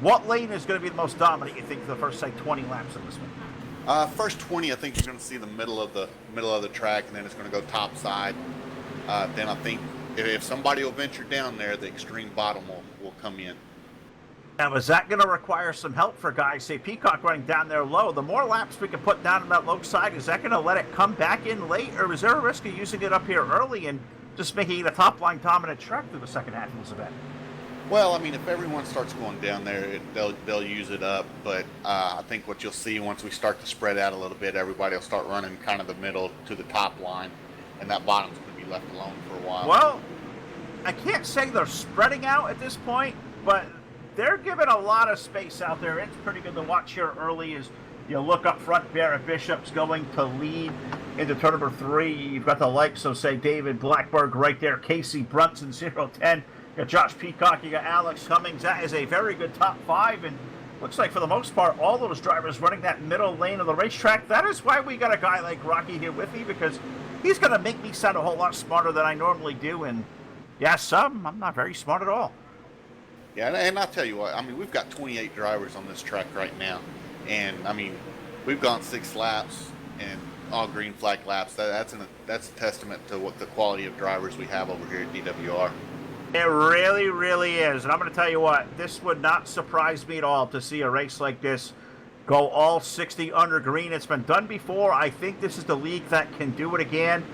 What lane is going to be the most dominant, you think, for the first, say, 20 laps of this one? First 20, I think you're going to see the middle of the track, and then it's going to go top side. Then I think if somebody will venture down there, the extreme bottom will come in. Now, is that going to require some help for guys, say Peacock running down there low? The more laps we can put down on that low side, is that going to let it come back in late, or is there a risk of using it up here early and just making it a top-line dominant track through the second half of this event? Well, I mean, if everyone starts going down there, they'll use it up. But I think what you'll see once we start to spread out a little bit, everybody will start running kind of the middle to the top line, and that bottom's going to be left alone for a while. Well, I can't say they're spreading out at this point, but they're giving a lot of space out there. It's pretty good to watch here early as you look up front. Barrett Bishop's going to lead into turn number 3. You've got the likes of, say, David Blackberg right there, Casey Brunson, 010. You got Josh Peacock, you got Alex Cummings. That is a very good top 5, and looks like for the most part all those drivers running that middle lane of the racetrack. That is why we got a guy like Rocky here with me, because he's going to make me sound a whole lot smarter than I normally do, and yes, I'm not very smart at all. Yeah, and I'll tell you what, I mean, we've got 28 drivers on this track right now, and I mean, we've gone 6 laps and all green flag laps. That's a testament to what the quality of drivers we have over here at DWR. It really, really is. And I'm going to tell you what, this would not surprise me at all to see a race like this go all 60 under green. It's been done before. I think this is the league that can do it again.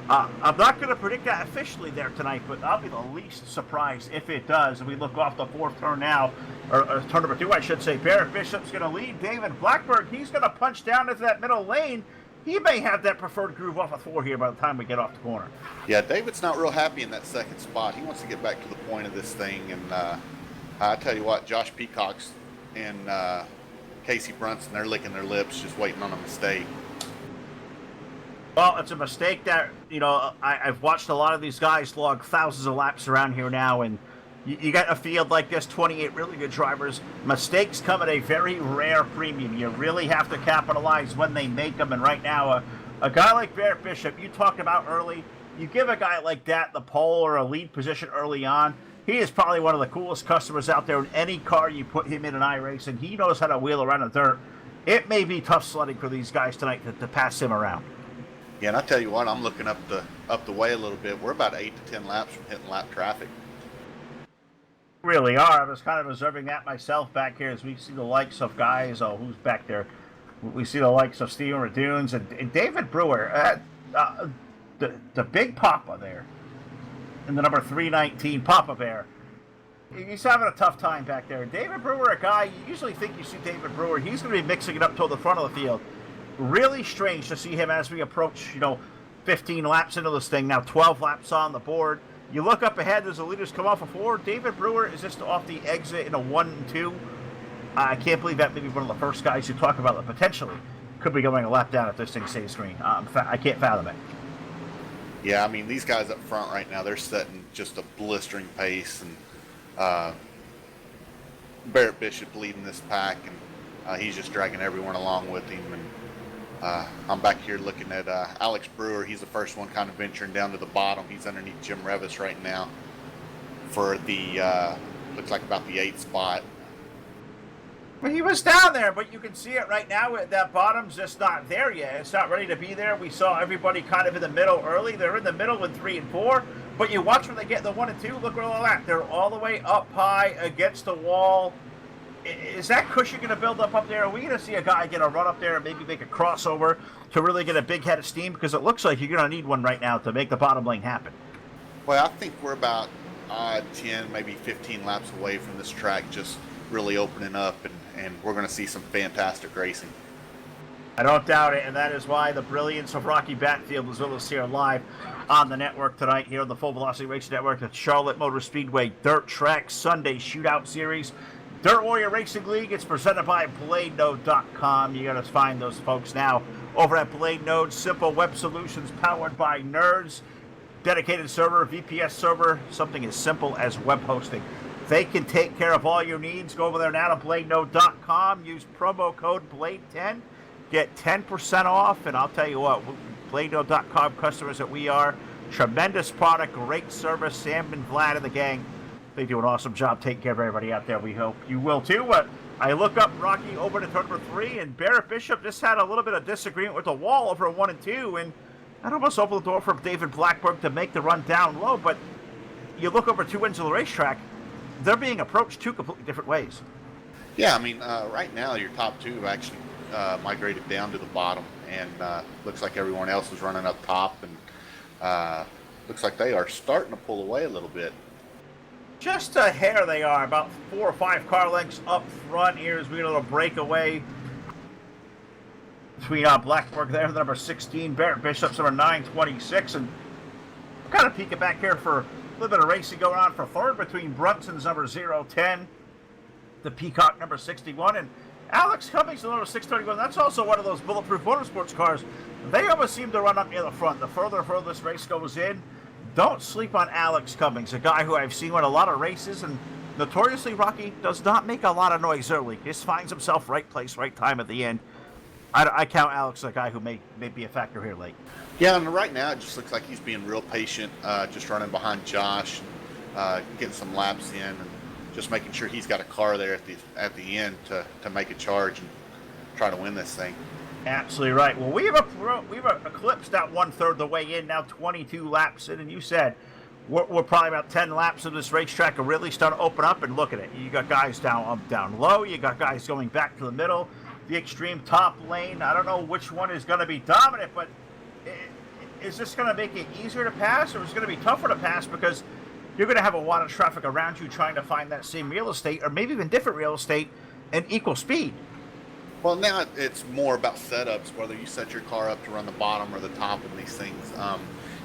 I'm not going to predict that officially there tonight, but I'll be the least surprised if it does. And we look off the 4th turn now, or turn number 2, I should say. Barrett Bishop's going to lead. David Blackberg, he's going to punch down into that middle lane. He may have that preferred groove off of 4 here by the time we get off the corner. Yeah, David's not real happy in that 2nd spot. He wants to get back to the point of this thing. And I tell you what, Josh Peacock's in Casey Brunson, they're licking their lips, just waiting on a mistake. Well, it's a mistake that, I've watched a lot of these guys log thousands of laps around here now, and you got a field like this, 28 really good drivers. Mistakes come at a very rare premium. You really have to capitalize when they make them, and right now, a guy like Barrett Bishop, you talked about early, you give a guy like that the pole or a lead position early on, he is probably one of the coolest customers out there in any car you put him in an iRacing. He knows how to wheel around the dirt. It may be tough sledding for these guys tonight to pass him around. Yeah, and I tell you what, I'm looking up the way a little bit. We're about 8 to 10 laps from hitting lap traffic. Really are. I was kind of observing that myself back here as we see the likes of guys. Oh, who's back there? We see the likes of Steven Radunes and David Brewer. The big Papa there in the number 319 Papa Bear. He's having a tough time back there. David Brewer, a guy, you usually think you see David Brewer. He's going to be mixing it up toward the front of the field. Really strange to see him as we approach, 15 laps into this thing. Now 12 laps on the board. You look up ahead as the leaders come off of 4. David Brewer is just off the exit in a 1 and 2. I can't believe that may be one of the first guys who talk about that potentially could be going a lap down if this thing stays green. I can't fathom it. Yeah, I mean, these guys up front right now, they're setting just a blistering pace, and Barrett Bishop leading this pack, and he's just dragging everyone along with him. And I'm back here looking at Alex Brewer. He's the first one kind of venturing down to the bottom. He's underneath Jim Revis right now for the, looks like about the 8th spot. Well, he was down there, but you can see it right now. That bottom's just not there yet. It's not ready to be there. We saw everybody kind of in the middle early. They're in the middle with 3 and 4, but you watch when they get the 1 and 2. Look where they're at. They're all the way up high against the wall. Is that cushion going to build up there? Are we going to see a guy get a run up there and maybe make a crossover to really get a big head of steam? Because it looks like you're going to need one right now to make the bottom lane happen. Well, I think we're about 10, maybe 15 laps away from this track just really opening up, and we're going to see some fantastic racing. I don't doubt it, and that is why the brilliance of Rocky Batfield is with us here live on the network tonight, here on the Full Velocity Racing Network, the Charlotte Motor Speedway Dirt Track Sunday Shootout Series. Dirt Warrior Racing League, it's presented by BladeNode.com. You got to find those folks now over at Blade Node. Simple web solutions powered by nerds. Dedicated server, VPS server, something as simple as web hosting. They can take care of all your needs. Go over there now to BladeNode.com. Use promo code BLADE10. Get 10% off. And I'll tell you what, BladeNode.com customers that we are, tremendous product, great service. Sam and Vlad and the gang, they do an awesome job taking care of everybody out there. We hope you will too. But I look up Rocky over to turn number 3, and Barrett Bishop just had a little bit of disagreement with the wall over 1 and 2, and that almost opened the door for David Blackburn to make the run down low. But you look over 2 ends of the racetrack, they're being approached 2 completely different ways. Yeah, I mean, right now your top 2 have actually migrated down to the bottom, and looks like everyone else is running up top, and looks like they are starting to pull away a little bit. Just a hair they are, about 4 or 5 car lengths up front here as we get a little breakaway between Blackburn there, the number 16, Barrett Bishop's number 926, and kind of peeking back here for a little bit of racing going on for third between Brunson's number 010, the Peacock number 61, and Alex Cummings, the number 631. That's also one of those Bulletproof Motorsports cars. They always seem to run up near the front. The further this race goes in, don't sleep on Alex Cummings, a guy who I've seen win a lot of races, and notoriously, Rocky, does not make a lot of noise early. Just finds himself right place, right time at the end. I count Alex as a guy who may be a factor here late. Yeah, and right now it just looks like he's being real patient, just running behind Josh, getting some laps in, and just making sure he's got a car there at the end to make a charge and try to win this thing. Absolutely right. Well, we've eclipsed that 1/3 the way in, now 22 laps in, and you said we're probably about 10 laps of this racetrack and really starting to open up, and look at it. You got guys down low, you got guys going back to the middle, the extreme top lane. I don't know which one is going to be dominant, but is this going to make it easier to pass, or is it going to be tougher to pass because you're going to have a lot of traffic around you trying to find that same real estate, or maybe even different real estate, and equal speed? Well, now it's more about setups, whether you set your car up to run the bottom or the top of these things.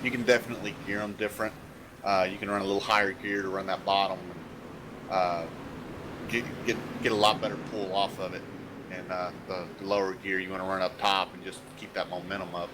You can definitely gear them different. You can run a little higher gear to run that bottom and get a lot better pull off of it. and the lower gear you want to run up top and just keep that momentum up.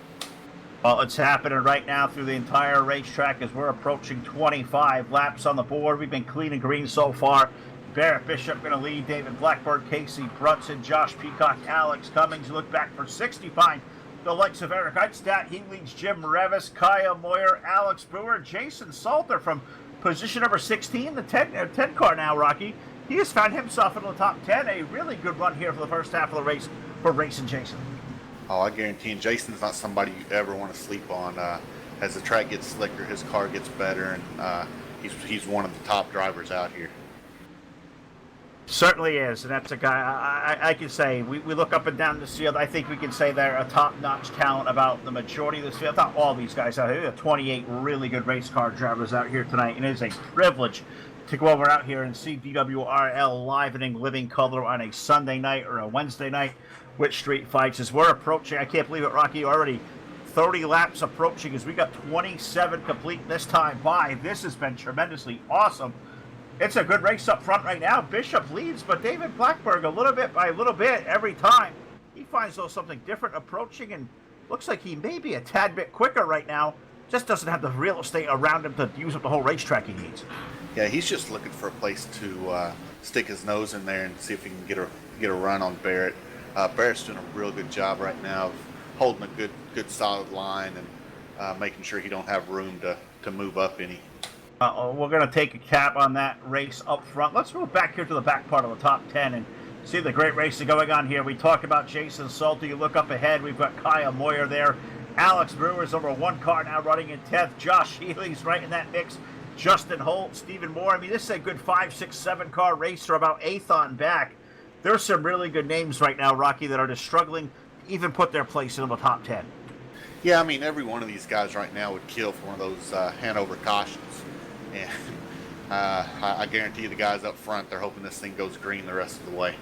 Well, it's happening right now through the entire racetrack as we're approaching 25 laps on the board. We've been clean and green so far. Barrett Bishop going to lead, David Blackburn, Casey Brunson, Josh Peacock, Alex Cummings. You look back for 65. The likes of Eric Eichstadt, he leads Jim Revis, Kaya Moyer, Alex Brewer, Jason Salter from position number 16, the 10 car now, Rocky. He has found himself in the top 10. A really good run here for the first half of the race for Racing Jason. Oh, I guarantee you, Jason's not somebody you ever want to sleep on. As the track gets slicker, his car gets better, and he's one of the top drivers out here. Certainly is, and that's a guy I can say, we look up and down this field, I think we can say they're a top-notch talent about the majority of this field. Not all these guys out here. There are 28 really good race car drivers out here tonight, and it is a privilege to go over out here and see DWRL livening living color on a Sunday night or a Wednesday night with street fights. As we're approaching, I can't believe it, Rocky, already 30 laps approaching as we got 27 complete this time by. This has been tremendously awesome. It's a good race up front right now. Bishop leads, but David Blackburn, a little bit by a little bit every time, he finds a little something different approaching, and looks like he may be a tad bit quicker right now. Just doesn't have the real estate around him to use up the whole racetrack he needs. Yeah, he's just looking for a place to stick his nose in there and see if he can get a run on Barrett. Barrett's doing a real good job right now of holding a good solid line and making sure he don't have room to move up any. We're going to take a cap on that race up front. Let's move back here to the back part of the top 10 and see the great racing going on here. We talked about Jason Salter. You look up ahead, we've got Kaya Moyer there. Alex Brewer's over one car now running in 10th. Josh Healy's right in that mix. Justin Holt, Stephen Moore. I mean, this is a good 5, 6, 7 car race for about 8th on back. There's some really good names right now, Rocky, that are just struggling to even put their place in the top 10. Yeah, I mean, every one of these guys right now would kill for one of those Hanover cautions. And I guarantee you the guys up front, they're hoping this thing goes green the rest of the way.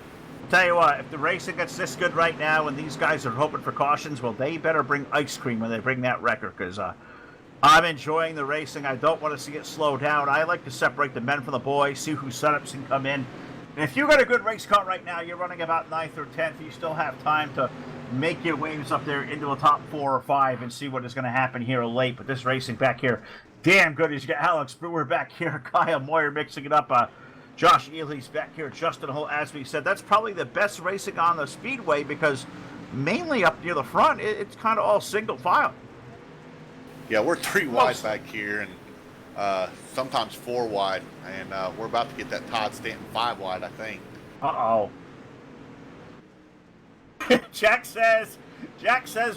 Tell you what, if the racing gets this good right now and these guys are hoping for cautions, well, they better bring ice cream when they bring that record, because I'm enjoying the racing. I don't want to see it slow down. I like to separate the men from the boys, see whose setups can come in. And if you got a good race car right now, you're running about 9th or 10th, you still have time to make your waves up there into the top 4 or 5 and see what is going to happen here late. But this racing back here, damn good. As you got Alex Brewer back here, Kyle Moyer mixing it up, Josh Ely's back here, Justin Holt, as we said. That's probably the best racing on the speedway because mainly up near the front, it's kind of all single file. Yeah, we're 3 wide back here and sometimes 4 wide, and we're about to get that Todd Stanton 5 wide, I think. Uh-oh. Jack says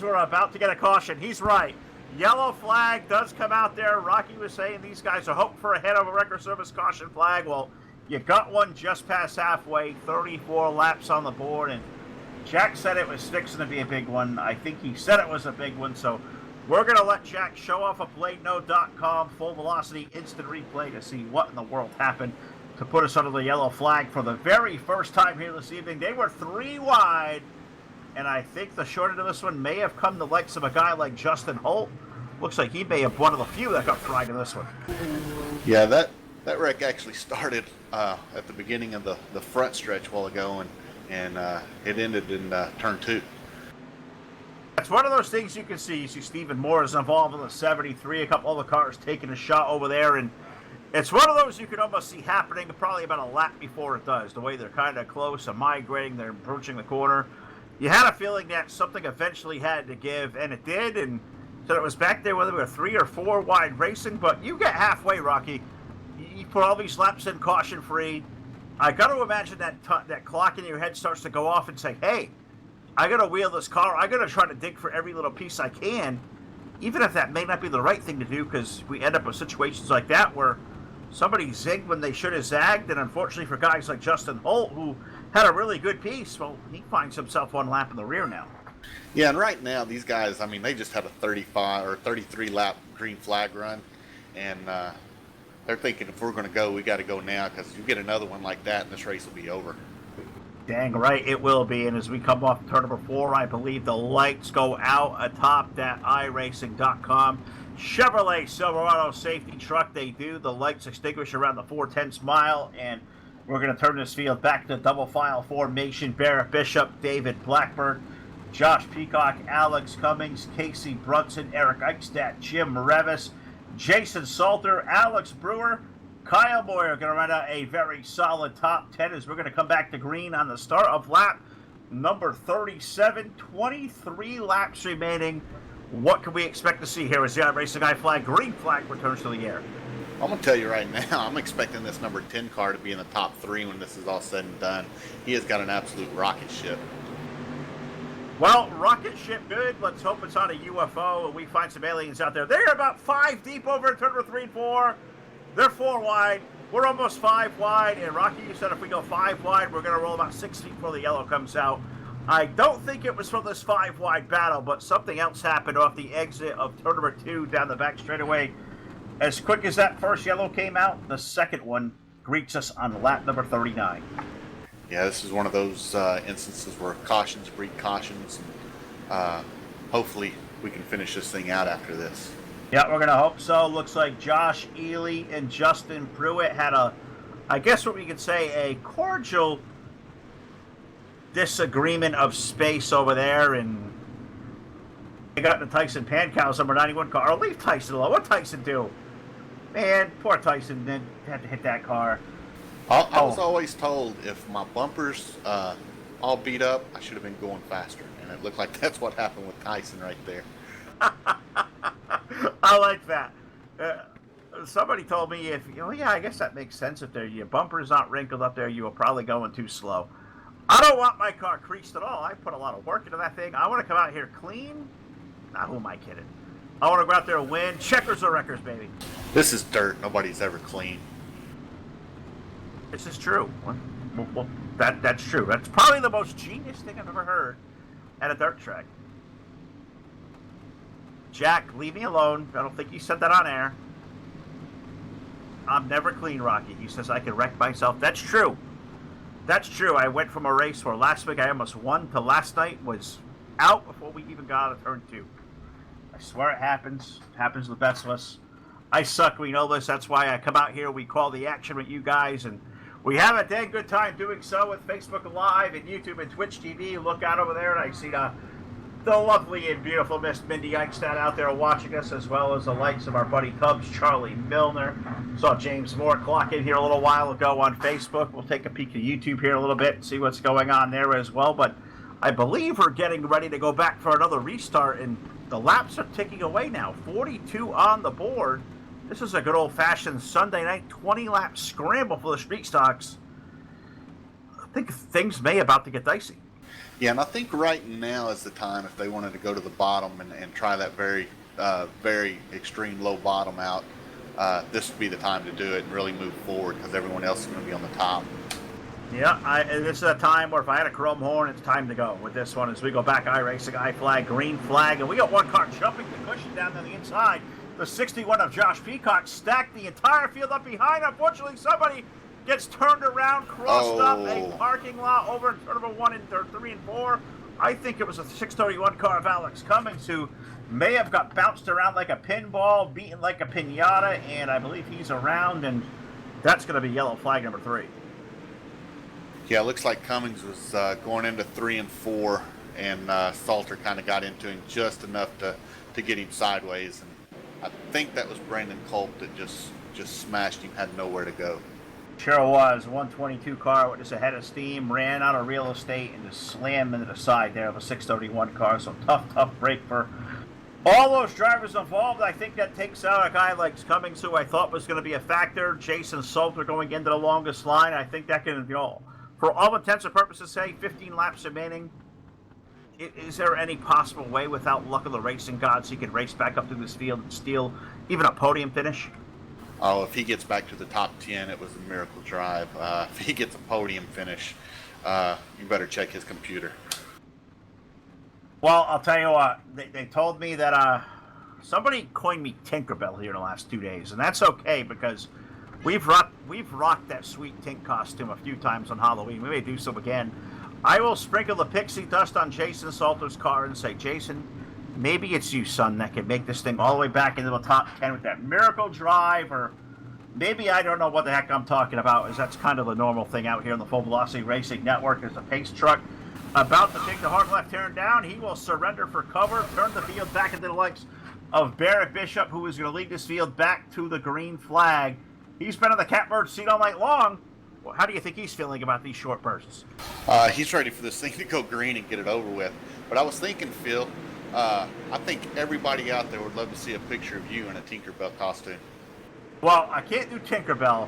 we're about to get a caution. He's right. Yellow flag does come out there. Rocky was saying these guys are hoping for a head over record service caution flag. Well, you got one just past halfway, 34 laps on the board, and Jack said it was fixing to be a big one. I think he said it was a big one, so we're going to let Jack show off a BladeNote.com full velocity instant replay to see what in the world happened to put us under the yellow flag for the very first time here this evening. They were 3 wide, and I think the short end of this one may have come the likes of a guy like Justin Holt. Looks like he may have one of the few that got fried in this one. Yeah, that wreck actually started at the beginning of the front stretch a while ago, and it ended in turn 2. It's one of those things you can see. You see Stephen Moore is involved in the 73, a couple other cars taking a shot over there, and it's one of those you can almost see happening probably about a lap before it does. The way they're kind of close and migrating, they're approaching the corner. You had a feeling that something eventually had to give, and it did, and so it was back there whether we were 3 or 4 wide racing, but you get halfway, Rocky. You put all these laps in caution-free. I got to imagine that clock in your head starts to go off and say, hey, I got to wheel this car. I got to try to dig for every little piece I can, even if that may not be the right thing to do, because we end up with situations like that where somebody zigged when they should have zagged, and unfortunately for guys like Justin Holt, who had a really good piece, well, he finds himself 1 lap in the rear now. Yeah, and right now, these guys, I mean, they just had a 35 or 33 lap green flag run, and they're thinking if we're going to go, we got to go now, because you get another one like that, and this race will be over. Dang right, it will be. And as we come off turn number 4, I believe the lights go out atop that iRacing.com Chevrolet Silverado safety truck. They do. The lights extinguish around the 4/10 mile, and We're going to turn this field back to double file formation. Barrett Bishop, David Blackburn, Josh Peacock, Alex Cummings, Casey Brunson, Eric Eichstadt, Jim Revis, Jason Salter, Alex Brewer, Kyle Moyer. Going to run out a very solid top 10 as we're going to come back to green on the start of lap number 37. 23 laps remaining. What can we expect to see here as the iRacing Guy flag, green flag, returns to the air? I'm going to tell you right now, I'm expecting this number 10 car to be in the top 3 when this is all said and done. He has got an absolute rocket ship. Well, rocket ship good. Let's hope it's on a UFO and we find some aliens out there. They're about 5 deep over in turn number 3 and 4. They're 4 wide. We're almost 5 wide. And Rocky, you said if we go 5 wide, we're going to roll about 6 feet before the yellow comes out. I don't think it was from this 5 wide battle, but something else happened off the exit of turn number 2 down the back straightaway. As quick as that first yellow came out, the second one greets us on lap number 39. Yeah, this is one of those instances where cautions breed cautions. And, hopefully we can finish this thing out after this. Yeah, we're going to hope so. Looks like Josh Ely and Justin Pruitt had I guess what we could say, a cordial disagreement of space over there, and they got the Tyson Pancow's number 91 car. Or leave Tyson alone. What Tyson do? Man, poor Tyson then had to hit that car. I was always told if my bumpers all beat up, I should have been going faster. And it looked like that's what happened with Tyson right there. I like that. Somebody told me yeah, I guess that makes sense. If your bumper's not wrinkled up there, you were probably going too slow. I don't want my car creased at all. I put a lot of work into that thing. I want to come out here clean. Now, who am I kidding? I want to go out there and win. Checkers or wreckers, baby. This is dirt. Nobody's ever clean. This is true. Well, that's true. That's probably the most genius thing I've ever heard at a dirt track. Jack, leave me alone. I don't think you said that on air. I'm never clean, Rocky. He says I can wreck myself. That's true. That's true. I went from a race where last week I almost won to last night was out before we even got out of turn 2. I swear it happens. It happens to the best of us. I suck. We know this. That's why I come out here. We call the action with you guys, and we have a dang good time doing so with Facebook Live and YouTube and Twitch TV. Look out over there, and I see the lovely and beautiful Miss Mindy Eichstadt out there watching us, as well as the likes of our buddy Tubbs, Charlie Milner. Saw James Moore clock in here a little while ago on Facebook. We'll take a peek at YouTube here in a little bit and see what's going on there as well. But I believe we're getting ready to go back for another restart, and the laps are ticking away now. 42 on the board. This is a good old-fashioned Sunday night 20-lap scramble for the street stocks. I think things may about to get dicey. Yeah, and I think right now is the time if they wanted to go to the bottom and try that very, very extreme low bottom out, this would be the time to do it and really move forward because everyone else is going to be on the top. Yeah, this is a time where if I had a chrome horn, it's time to go with this one as we go back. iRacing, I flag, green flag, and we got one car jumping the cushion down on the inside. The 61 of Josh Peacock stacked the entire field up behind. Unfortunately, somebody gets turned around, crossed up a parking lot over in turn number 1 and 3 and 4. I think it was a 631 car of Alex Cummings who may have got bounced around like a pinball, beaten like a pinata, and I believe he's around, and that's going to be yellow flag number 3. Yeah, it looks like Cummings was going into 3 and 4, and Salter kind of got into him just enough to get him sideways. And I think that was Brandon Culp that just smashed him, had nowhere to go. Sure was. 122 car with just a head of steam, ran out of real estate and just slammed into the side there of a 631 car. So tough break for all those drivers involved. I think that takes out a guy like Cummings, who I thought was going to be a factor. Jason Salter going into the longest line. I think that can, for all intents and purposes, say 15 laps remaining. Is there any possible way, without luck of the racing gods, he could race back up through this field and steal even a podium finish? Oh, if he gets back to the top 10, it was a miracle drive. If he gets a podium finish, you better check his computer. Well, I'll tell you what. They told me that somebody coined me Tinkerbell here in the last 2 days, and that's okay because we've rocked that sweet Tink costume a few times on Halloween. We may do so again. I will sprinkle the pixie dust on Jason Salter's car and say, Jason, maybe it's you, son, that can make this thing all the way back into the top 10 with that miracle drive, or maybe I don't know what the heck I'm talking about, as that's kind of the normal thing out here in the Full Velocity Racing Network. There's a pace truck about to take the hard left turn down. He will surrender for cover, turn the field back into the legs of Barrett Bishop, who is going to lead this field back to the green flag. He's been in the catbird seat all night long. Well, how do you think he's feeling about these short bursts? He's ready for this thing to go green and get it over with. But I was thinking, Phil, I think everybody out there would love to see a picture of you in a Tinkerbell costume. Well, I can't do Tinkerbell,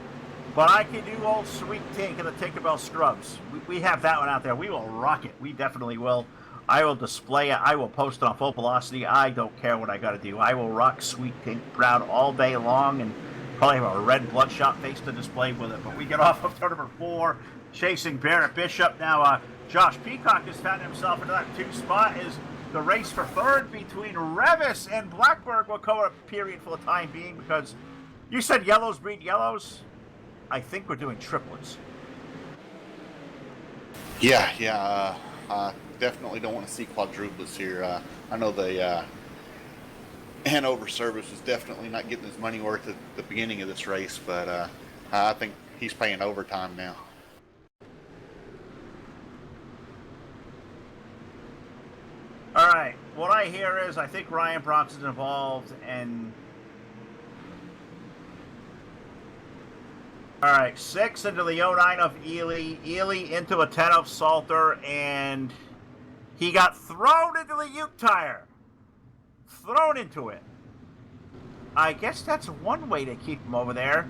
but I can do old Sweet Tink and the Tinkerbell Scrubs. We have that one out there. We will rock it. We definitely will. I will display it. I will post it on Full Velocity. I don't care what I got to do. I will rock Sweet Tink proud all day long and probably have a red bloodshot face to display with it. But we get off of turn number 4, chasing Barrett Bishop. Now, Josh Peacock has found himself into that 2 spot. Is the race for third between Revis and Blackburg will cover a period for the time being, because you said yellows breed yellows. I think we're doing triplets. Yeah. Definitely don't want to see quadruplets here. I know the Hanover service was definitely not getting his money worth at the beginning of this race, but I think he's paying overtime now. All right, what I hear is I think Ryan Bronson's involved, and all right, 6 into the 09 of Ely, Ely into a 10 of Salter, and he got thrown into the Ute tire. Thrown into it. I guess that's one way to keep him over there.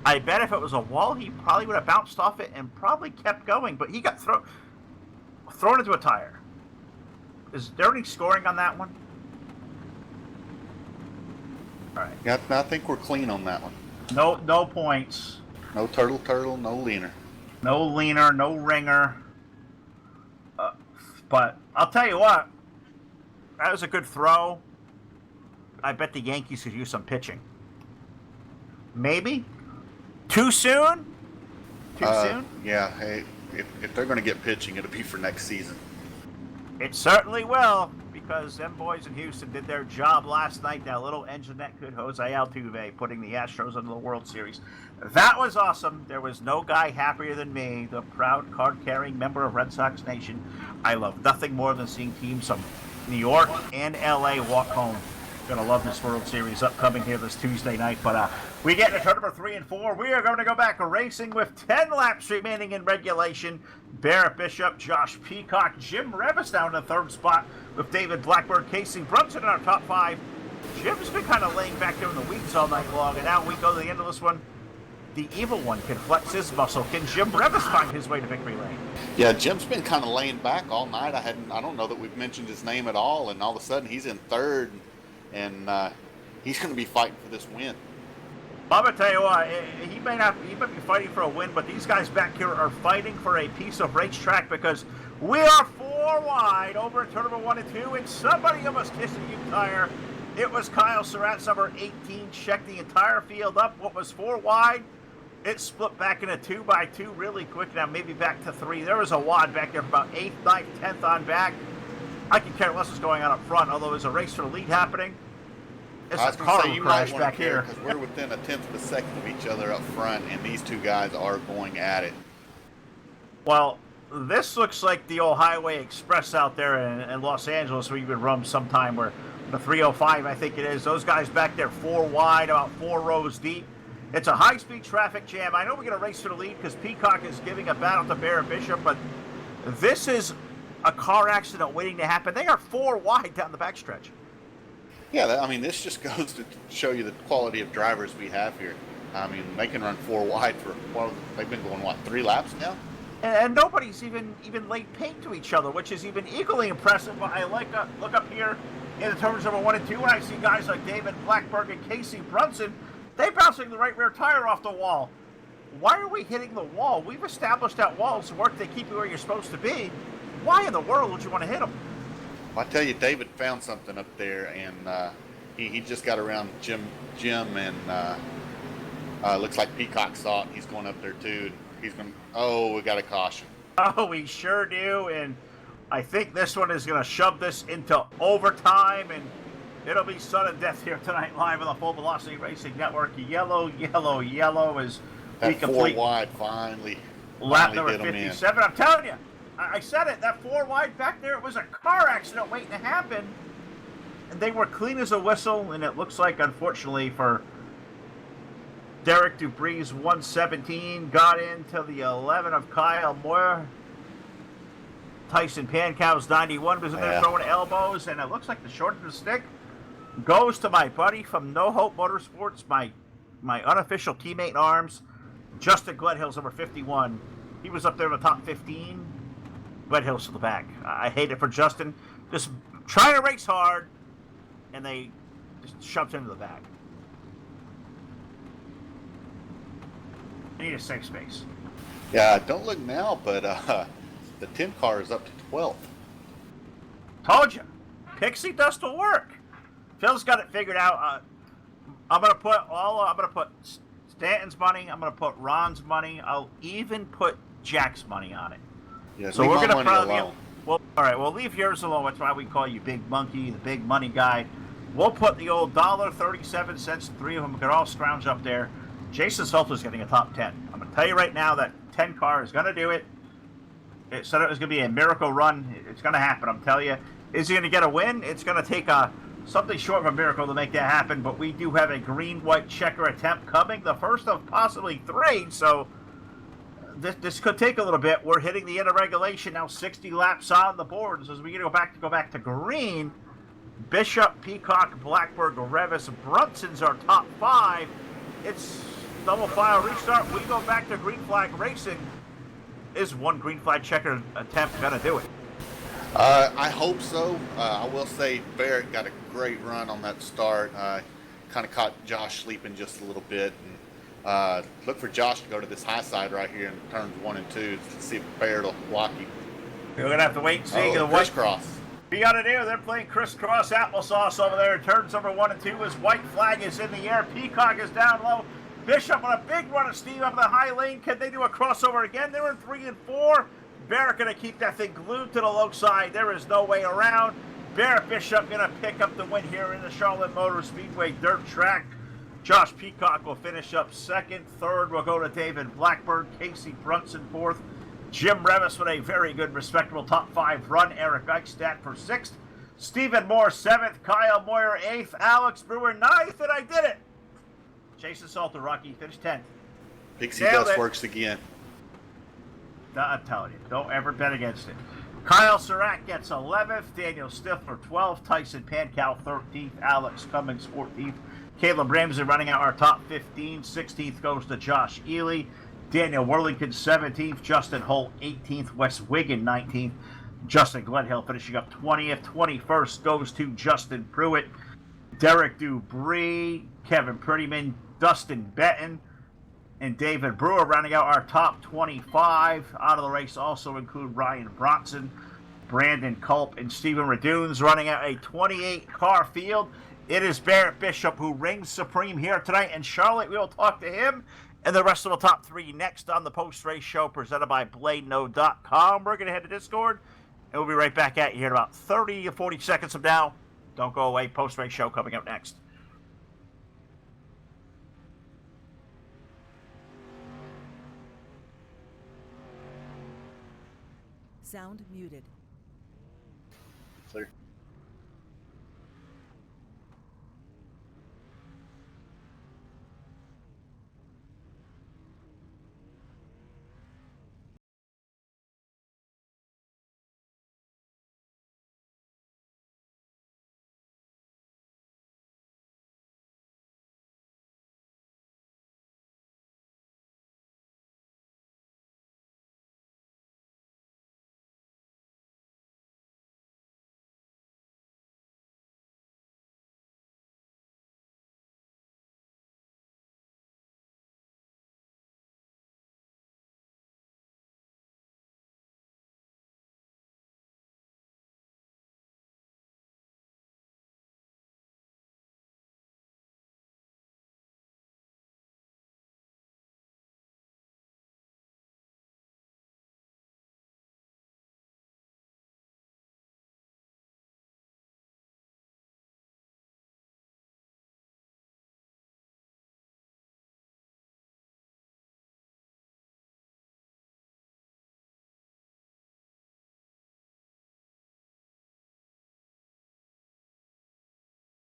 I bet if it was a wall, he probably would have bounced off it and probably kept going, but he got thrown into a tire. Is there any scoring on that one? All right. Yeah, I think we're clean on that one. No points. No turtle, no leaner. No leaner, no ringer. But I'll tell you what, that was a good throw. I bet the Yankees could use some pitching. Maybe? Too soon? Too soon? Yeah, hey, if they're going to get pitching, it'll be for next season. It certainly will, because them boys in Houston did their job last night. That little engine that could, Jose Altuve, putting the Astros into the World Series. That was awesome. There was no guy happier than me, the proud card-carrying member of Red Sox Nation. I love nothing more than seeing teams from New York and LA walk home. Gonna love this World Series upcoming here this Tuesday night. But we get to turn number 3 and 4. We are going to go back racing with 10 laps remaining in regulation. Barrett Bishop, Josh Peacock, Jim Revis down in the 3rd spot with David Blackburn, Casey Brunson in our top 5. Jim's been kind of laying back there in the weeds all night long, and now we go to the end of this one. The evil one can flex his muscle. Can Jim Revis find his way to victory lane? Yeah, Jim's been kind of laying back all night. I don't know that we've mentioned his name at all, and all of a sudden he's in 3rd, and he's going to be fighting for this win. I'm going to tell you what, he may be fighting for a win, but these guys back here are fighting for a piece of racetrack, because we are 4 wide over turn number 1 and 2, and somebody almost kissed a Ute tire. It was Kyle Surratt, number 18, checked the entire field up. What was 4 wide, it split back into 2x2 really quick. Now maybe back to 3. There was a wad back there for about 8th, 9th, 10th on back. I can care less what's going on up front, although there's a race for the lead happening. It's a car crash back here. Because we're within a 10th of a second of each other up front, and these two guys are going at it. Well, this looks like the old Highway Express out there in Los Angeles, where you've been run sometime, where the 305, I think it is. Those guys back there 4 wide, about 4 rows deep. It's a high-speed traffic jam. I know we're going to race for the lead because Peacock is giving a battle to Barrett Bishop, but this is a car accident waiting to happen. They are 4 wide down the backstretch. Yeah, I mean, this just goes to show you the quality of drivers we have here. I mean, they can run 4 wide for, well, they've been going, 3 laps now? And nobody's even laid paint to each other, which is even equally impressive. But I look up here in the turns number 1 and 2, and I see guys like David Blackburn and Casey Brunson. They're bouncing the right rear tire off the wall. Why are we hitting the wall? We've established that walls work. They keep you where you're supposed to be. Why in the world would you want to hit them? Well, I tell you, David found something up there, and he just got around Jim, and looks like Peacock saw it. He's going up there too. He's going. Oh, we got a caution. Oh, we sure do, and I think this one is going to shove this into overtime. And It'll be sudden death here tonight, live on the Full Velocity Racing Network. Yellow, yellow, yellow as we That complete 4 wide finally lap number did them in. 57. I'm telling you, I said it. That 4 wide back there, it was a car accident waiting to happen. And they were clean as a whistle, and it looks like, unfortunately, for Derek Dupree's 117, got into the 11 of Kyle Moyer. Tyson Pancow's 91 was in there throwing elbows, and it looks like the short of the stick goes to my buddy from No Hope Motorsports, my unofficial teammate in arms, Justin Gledhill's number 51. He was up there in the top 15. Gledhill's to the back. I hate it for Justin. Just trying to race hard, and they just shoved him to the back. I need a safe space. Yeah, don't look now, but the 10 car is up to 12th. Told you. Pixie dust will work. Phil's got it figured out. I'm gonna put Stanton's money. I'm gonna put Ron's money. I'll even put Jack's money on it. Yeah, So leave we're my gonna money probably alone. well, all right. We'll leave yours alone. That's why we call you Big Monkey, the big money guy. We'll put the old $1.37. 3 of them could all scrounge up there. Jason Salter's getting a top 10. I'm gonna tell you right now that 10 car is gonna do it. It said it was gonna be a miracle run. It's gonna happen. I'm telling you. Is he gonna get a win? It's gonna take something short of a miracle to make that happen. But we do have a green-white checker attempt coming, the first of possibly 3. So this could take a little bit. We're hitting the end of regulation now. 60 laps on the board. So as we go back to green. Bishop, Peacock, Blackburg, Revis, Brunson's our top 5. It's double file restart. We go back to green flag racing. Is one green flag checker attempt gonna do it? I hope so. I will say Barrett got a great run on that start. Kind of caught Josh sleeping just a little bit. And, look for Josh to go to this high side right here in turns 1 and 2 to see if Barrett will block you. We're gonna have to wait and see. Oh, crisscross. We got it here. They're playing crisscross applesauce over there. Turns number 1 and 2 is white flag is in the air. Peacock is down low. Bishop on a big run of steam up the high lane. Can they do a crossover again? They're in 3 and 4. Barrett going to keep that thing glued to the low side. There is no way around. Barrett Bishop going to pick up the win here in the Charlotte Motor Speedway dirt track. Josh Peacock will finish up 2nd. 3rd will go to David Blackburn. Casey Brunson 4th. Jim Revis with a very good, respectable top 5 run. Eric Eichstadt for 6th. Stephen Moore 7th. Kyle Moyer 8th. Alex Brewer 9th. And I did it. Jason Salter, Rocky, finished 10th. Pixie Dust works again. I'm telling you, don't ever bet against it. Kyle Surratt gets 11th. Daniel Stifler 12th. Tyson Pankow 13th. Alex Cummings 14th. Caleb Ramsey running out our top 15. 16th goes to Josh Ely. Daniel Worlington 17th. Justin Holt 18th. Wes Wiggin 19th. Justin Gledhill finishing up 20th. 21st goes to Justin Pruitt. Derek Dubree, Kevin Prettyman, Dustin Benton, and David Brewer rounding out our top 25. Out of the race also include Ryan Bronson, Brandon Culp, and Stephen Radunes running out a 28-car field. It is Barrett Bishop who reigns supreme here tonight in Charlotte. We will talk to him and the rest of the top 3 next on the post-race show presented by BladeNo.com. We're going to head to Discord, and we'll be right back at you here in about 30 to 40 seconds from now. Don't go away. Post-race show coming up next. Sound muted. Clear.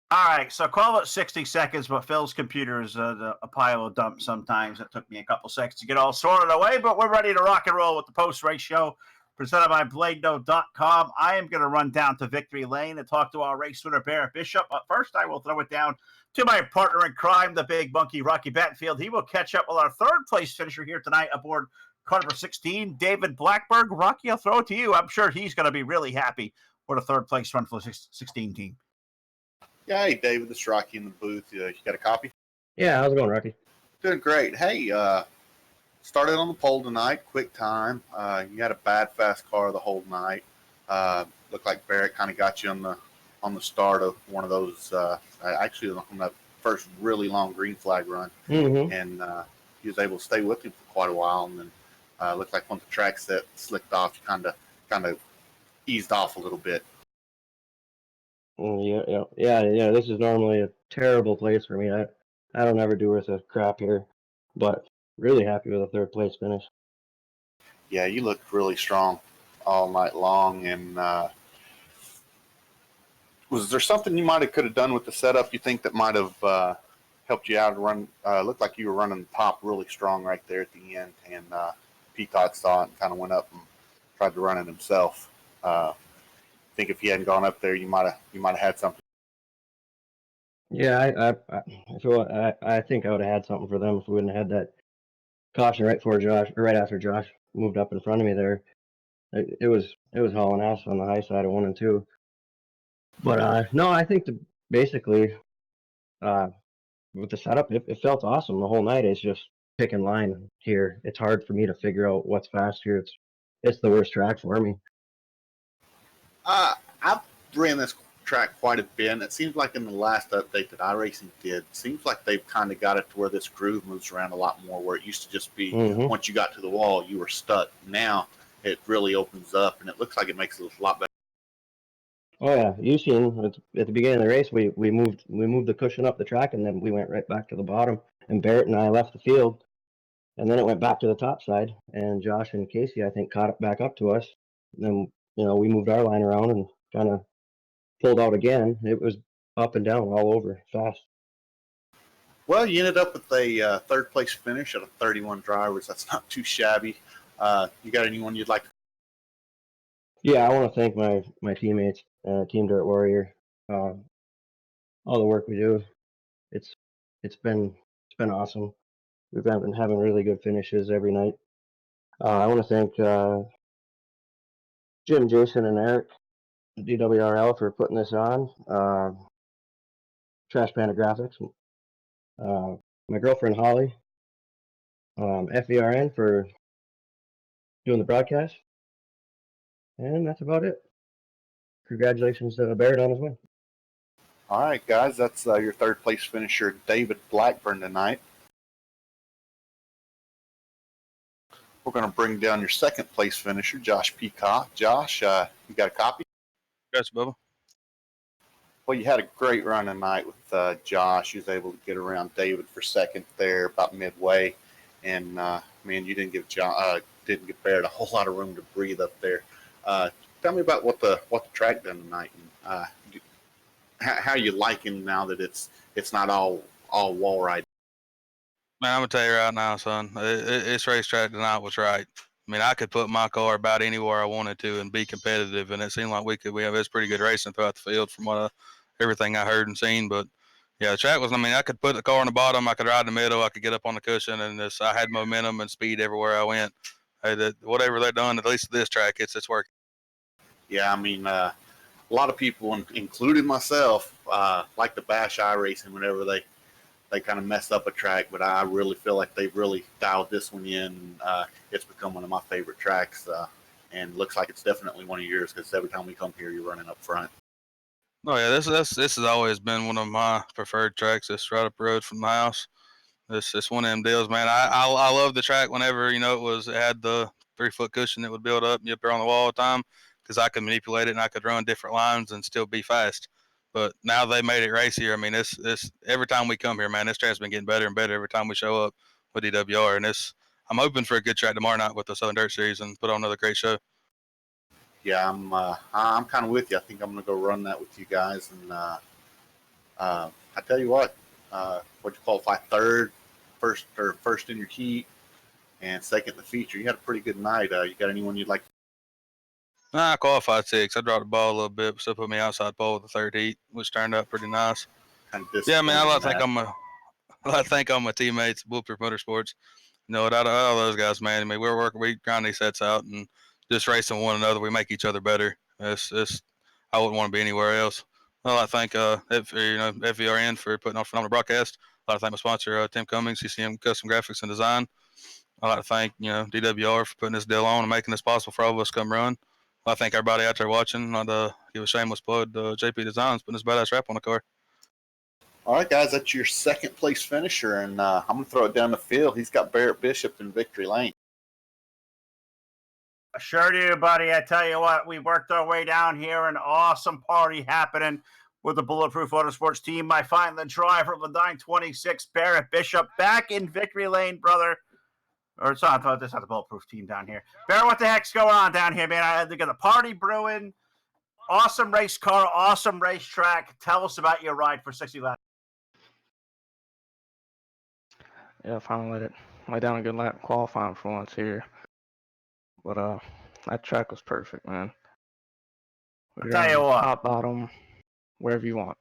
All right, so call it 60 seconds, but Phil's computer is a pile of dump sometimes. It took me a couple seconds to get all sorted away, but we're ready to rock and roll with the post-race show presented by BladeNo.com. I am going to run down to Victory Lane and talk to our race winner, Barrett Bishop. But first, I will throw it down to my partner in crime, the big monkey, Rocky Battenfield. He will catch up with our third-place finisher here tonight aboard car number 16, David Blackburn. Rocky, I'll throw it to you. I'm sure he's going to be really happy with a third-place run for the 16 team. Yeah, hey, David, this is Rocky in the booth. You got a copy? Yeah, how's it going, Rocky? Doing great. Hey, started on the pole tonight, quick time. You had a bad fast car the whole night. Looked like Barrett kind of got you on the start of one of those, actually on that first really long green flag run. Mm-hmm. And he was able to stay with him for quite a while. And then looked like once the track set slicked off, you kind of eased off a little bit. Yeah. This is normally a terrible place for me. I don't ever do worth a crap here, but really happy with a third place finish. Yeah, you looked really strong all night long. And was there something you could have done with the setup you think that might have helped you out to run? Looked like you were running the top really strong right there at the end, and Peacock saw it and kind of went up and tried to run it himself. I think if he hadn't gone up there, you might have had something. Yeah, I think I would have had something for them if we wouldn't have had that caution right after Josh moved up in front of me there. It was hauling ass on the high side of 1 and 2. But no, I think basically with the setup, it felt awesome the whole night. It's just pick and line here. It's hard for me to figure out what's fast here. It's the worst track for me. I've ran this track quite a bit, and it seems like in the last update that iRacing did, it seems like they've kind of got it to where this groove moves around a lot more, where it used to just be once you got to the wall, you were stuck. Now it really opens up, and it looks like it makes it a lot better. Oh yeah, you seen at the beginning of the race, we moved the cushion up the track, and then we went right back to the bottom. And Barrett and I left the field, and then it went back to the top side. And Josh and Casey, I think, caught it back up to us. And then we moved our line around and kind of pulled out again. It was up and down all over fast. Well, you ended up with a third place finish out of 31 drivers. That's not too shabby. You got anyone you'd like to? Yeah, I want to thank my teammates, Team Dirt Warrior, all the work we do. It's been awesome. We've been having really good finishes every night. I want to thank Jim, Jason, and Eric, DWRL, for putting this on. Trash Panda Graphics, my girlfriend Holly, FVRN for doing the broadcast, and that's about it. Congratulations to Barrett on his win. All right, guys, that's your third place finisher, David Blackburn, tonight. We're going to bring down your second place finisher, Josh Peacock. Josh, you got a copy? Yes, Bubba. Well, you had a great run tonight with Josh. He was able to get around David for second there about midway, and man, you didn't give Barrett a whole lot of room to breathe up there. Tell me about what the track done tonight, and how you like him now that it's not all wall ride. Man, I'm gonna tell you right now, son. This racetrack tonight was right. I mean, I could put my car about anywhere I wanted to and be competitive, and it seemed like we have this pretty good racing throughout the field from everything I heard and seen. But yeah, the track was. I mean, I could put the car in the bottom, I could ride in the middle, I could get up on the cushion, and I had momentum and speed everywhere I went. Hey, whatever they've done, at least this track, it's working. Yeah, I mean, a lot of people, including myself, like to bash iRacing whenever they kind of mess up a track, but I really feel like they've really dialed this one in. It's become one of my favorite tracks, and looks like it's definitely one of yours, because every time we come here, you're running up front. Oh yeah, this has always been one of my preferred tracks. This right up the road from the house. This one of them deals, man. I love the track whenever it had the 3-foot cushion that would build up and you up there on the wall all the time, because I could manipulate it and I could run different lines and still be fast. But now they made it racier. I mean, this every time we come here, man, this track's been getting better and better every time we show up with DWR. And I'm hoping for a good track tomorrow night with the Southern Dirt Series and put on another great show. Yeah, I'm kind of with you. I think I'm gonna go run that with you guys, and I tell you what you qualify third, first in your heat, and second in the feature. You had a pretty good night. You got anyone you'd like? Nah, I qualified 6th. I dropped the ball a little bit, but still put me outside pole with the 3rd heat, which turned out pretty nice. Kind of Yeah, man, I like to that. thank all my teammates, Bulletproof Motorsports. You know, out of all those guys, man, I mean, we grind these sets out and just racing one another. We make each other better. It's I wouldn't want to be anywhere else. Well, I thank FVRN for putting on a phenomenal broadcast. I'd like to thank my sponsor, Tim Cummings, CCM Custom Graphics and Design. I'd like to thank, DWR for putting this deal on and making this possible for all of us to come run. I thank everybody out there watching. I'd give a shameless plug to JP Designs putting this badass wrap on the car. All right, guys, that's your second place finisher, and I'm going to throw it down the field. He's got Barrett Bishop in victory lane. Sure do, buddy. I tell you what, we worked our way down here. An awesome party happening with the Bulletproof Motorsports team. I find the driver of the 926, Barrett Bishop, back in victory lane, brother. Or it's not, this is not the Bulletproof team down here. Barrett, what the heck's going on down here, man? I had to get a party brewing. Awesome race car, awesome racetrack. Tell us about your ride for 60 laps. Yeah, finally laid down a good lap qualifying for once here. But that track was perfect, man. I'll tell you what. Top, bottom, wherever you want.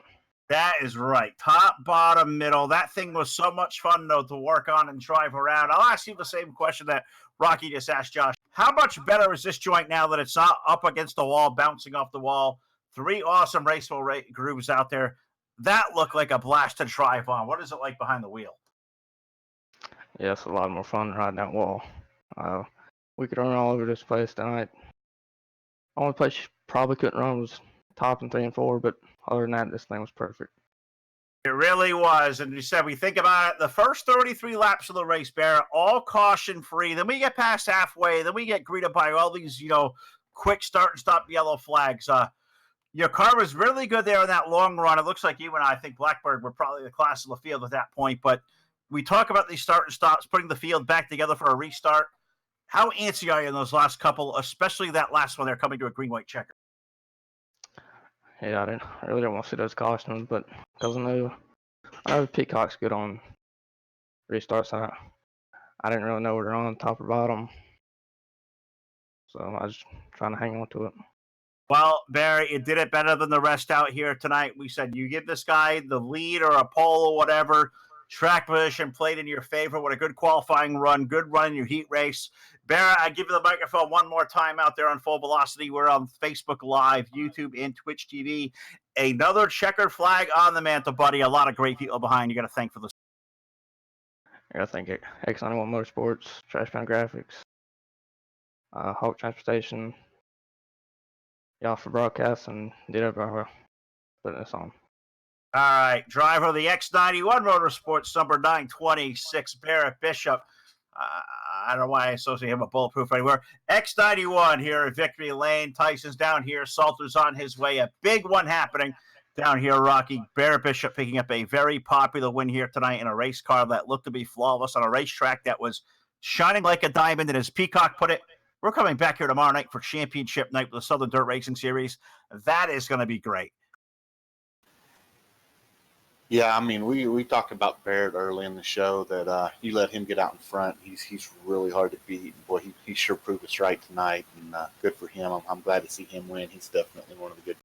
That is right. Top, bottom, middle. That thing was so much fun, though, to work on and drive around. I'll ask you the same question that Rocky just asked Josh. How much better is this joint now that it's not up against the wall, bouncing off the wall? 3 awesome raceful grooves out there. That looked like a blast to drive on. What is it like behind the wheel? Yeah, it's a lot more fun riding that wall. We could run all over this place tonight. Only place you probably couldn't run was top and 3 and 4, but other than that, this thing was perfect. It really was. And you said, we think about it, the first 33 laps of the race, Barrett, all caution-free. Then we get past halfway. Then we get greeted by all these, quick start and stop yellow flags. Your car was really good there in that long run. It looks like you and I think Blackbird were probably the class of the field at that point. But we talk about these start and stops, putting the field back together for a restart. How antsy are you in those last couple, especially that last one there coming to a green-white checker? Yeah, I really don't want to see those cautions, but because I know Peacock's good on restarts. I didn't really know where they're on, top or bottom. So I was trying to hang on to it. Well, Barry, you did it better than the rest out here tonight. We said you give this guy the lead or a pole or whatever. Track position played in your favor. What a good qualifying run. Good run in your heat race. Barry, I give you the microphone one more time out there on Full Velocity. We're on Facebook Live, YouTube, and Twitch TV. Another checkered flag on the mantle, buddy. A lot of great people behind. You got to thank for this. I think X91 Motorsports, Trash Pound Graphics, Hulk Transportation, y'all for broadcast, and DWRL putting this on. All right, driver of the X91 Motorsports, number 926, Barrett Bishop. I don't know why I associate him with Bulletproof anywhere. X91 here at Victory Lane. Tyson's down here. Salter's on his way. A big one happening down here, Rocky. Barrett Bishop picking up a very popular win here tonight in a race car that looked to be flawless on a racetrack that was shining like a diamond. And as Peacock put it, we're coming back here tomorrow night for championship night with the Southern Dirt Racing Series. That is going to be great. Yeah, I mean, we talked about Barrett early in the show that you let him get out in front. He's really hard to beat. Boy, he sure proved us right tonight, and good for him. I'm glad to see him win. He's definitely one of the good.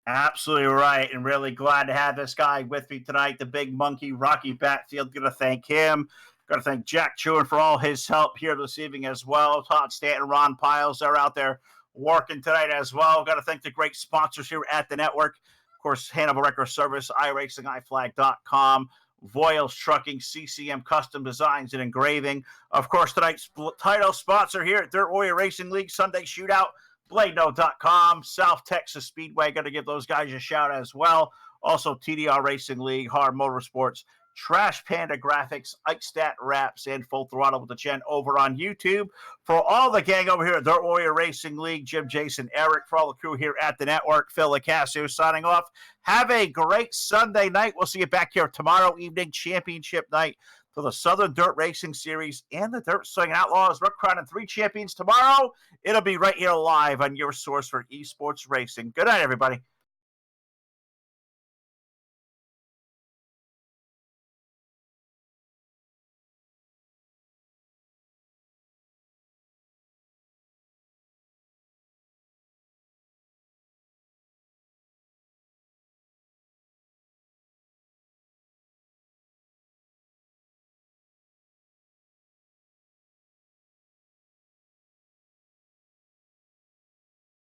Absolutely right, and really glad to have this guy with me tonight, the big monkey, Rocky Batfield. Going to thank him. Going to thank Jack Chewin for all his help here this evening as well. Todd Stanton, Ron Piles, they're out there working tonight as well. Got to thank the great sponsors here at the network. Of course, Hannibal Record Service, iRacing, iFlag.com, Voiles Trucking, CCM Custom Designs and Engraving. Of course, tonight's title sponsor here at Dirt Warrior Racing League, Sunday Shootout, BladeNo.com, South Texas Speedway. Got to give those guys a shout as well. Also, TDR Racing League, Hard Motorsports, Trash Panda Graphics, Eichstadt Wraps, and Full Throttle with the Chen over on YouTube. For all the gang over here at Dirt Warrior Racing League, Jim, Jason, Eric, for all the crew here at the network, Phil Licasio signing off. Have a great Sunday night. We'll see you back here tomorrow evening, championship night for the Southern Dirt Racing Series and the Dirt Swinging Outlaws. We're crowning 3 champions tomorrow. It'll be right here live on your source for esports racing. Good night, everybody.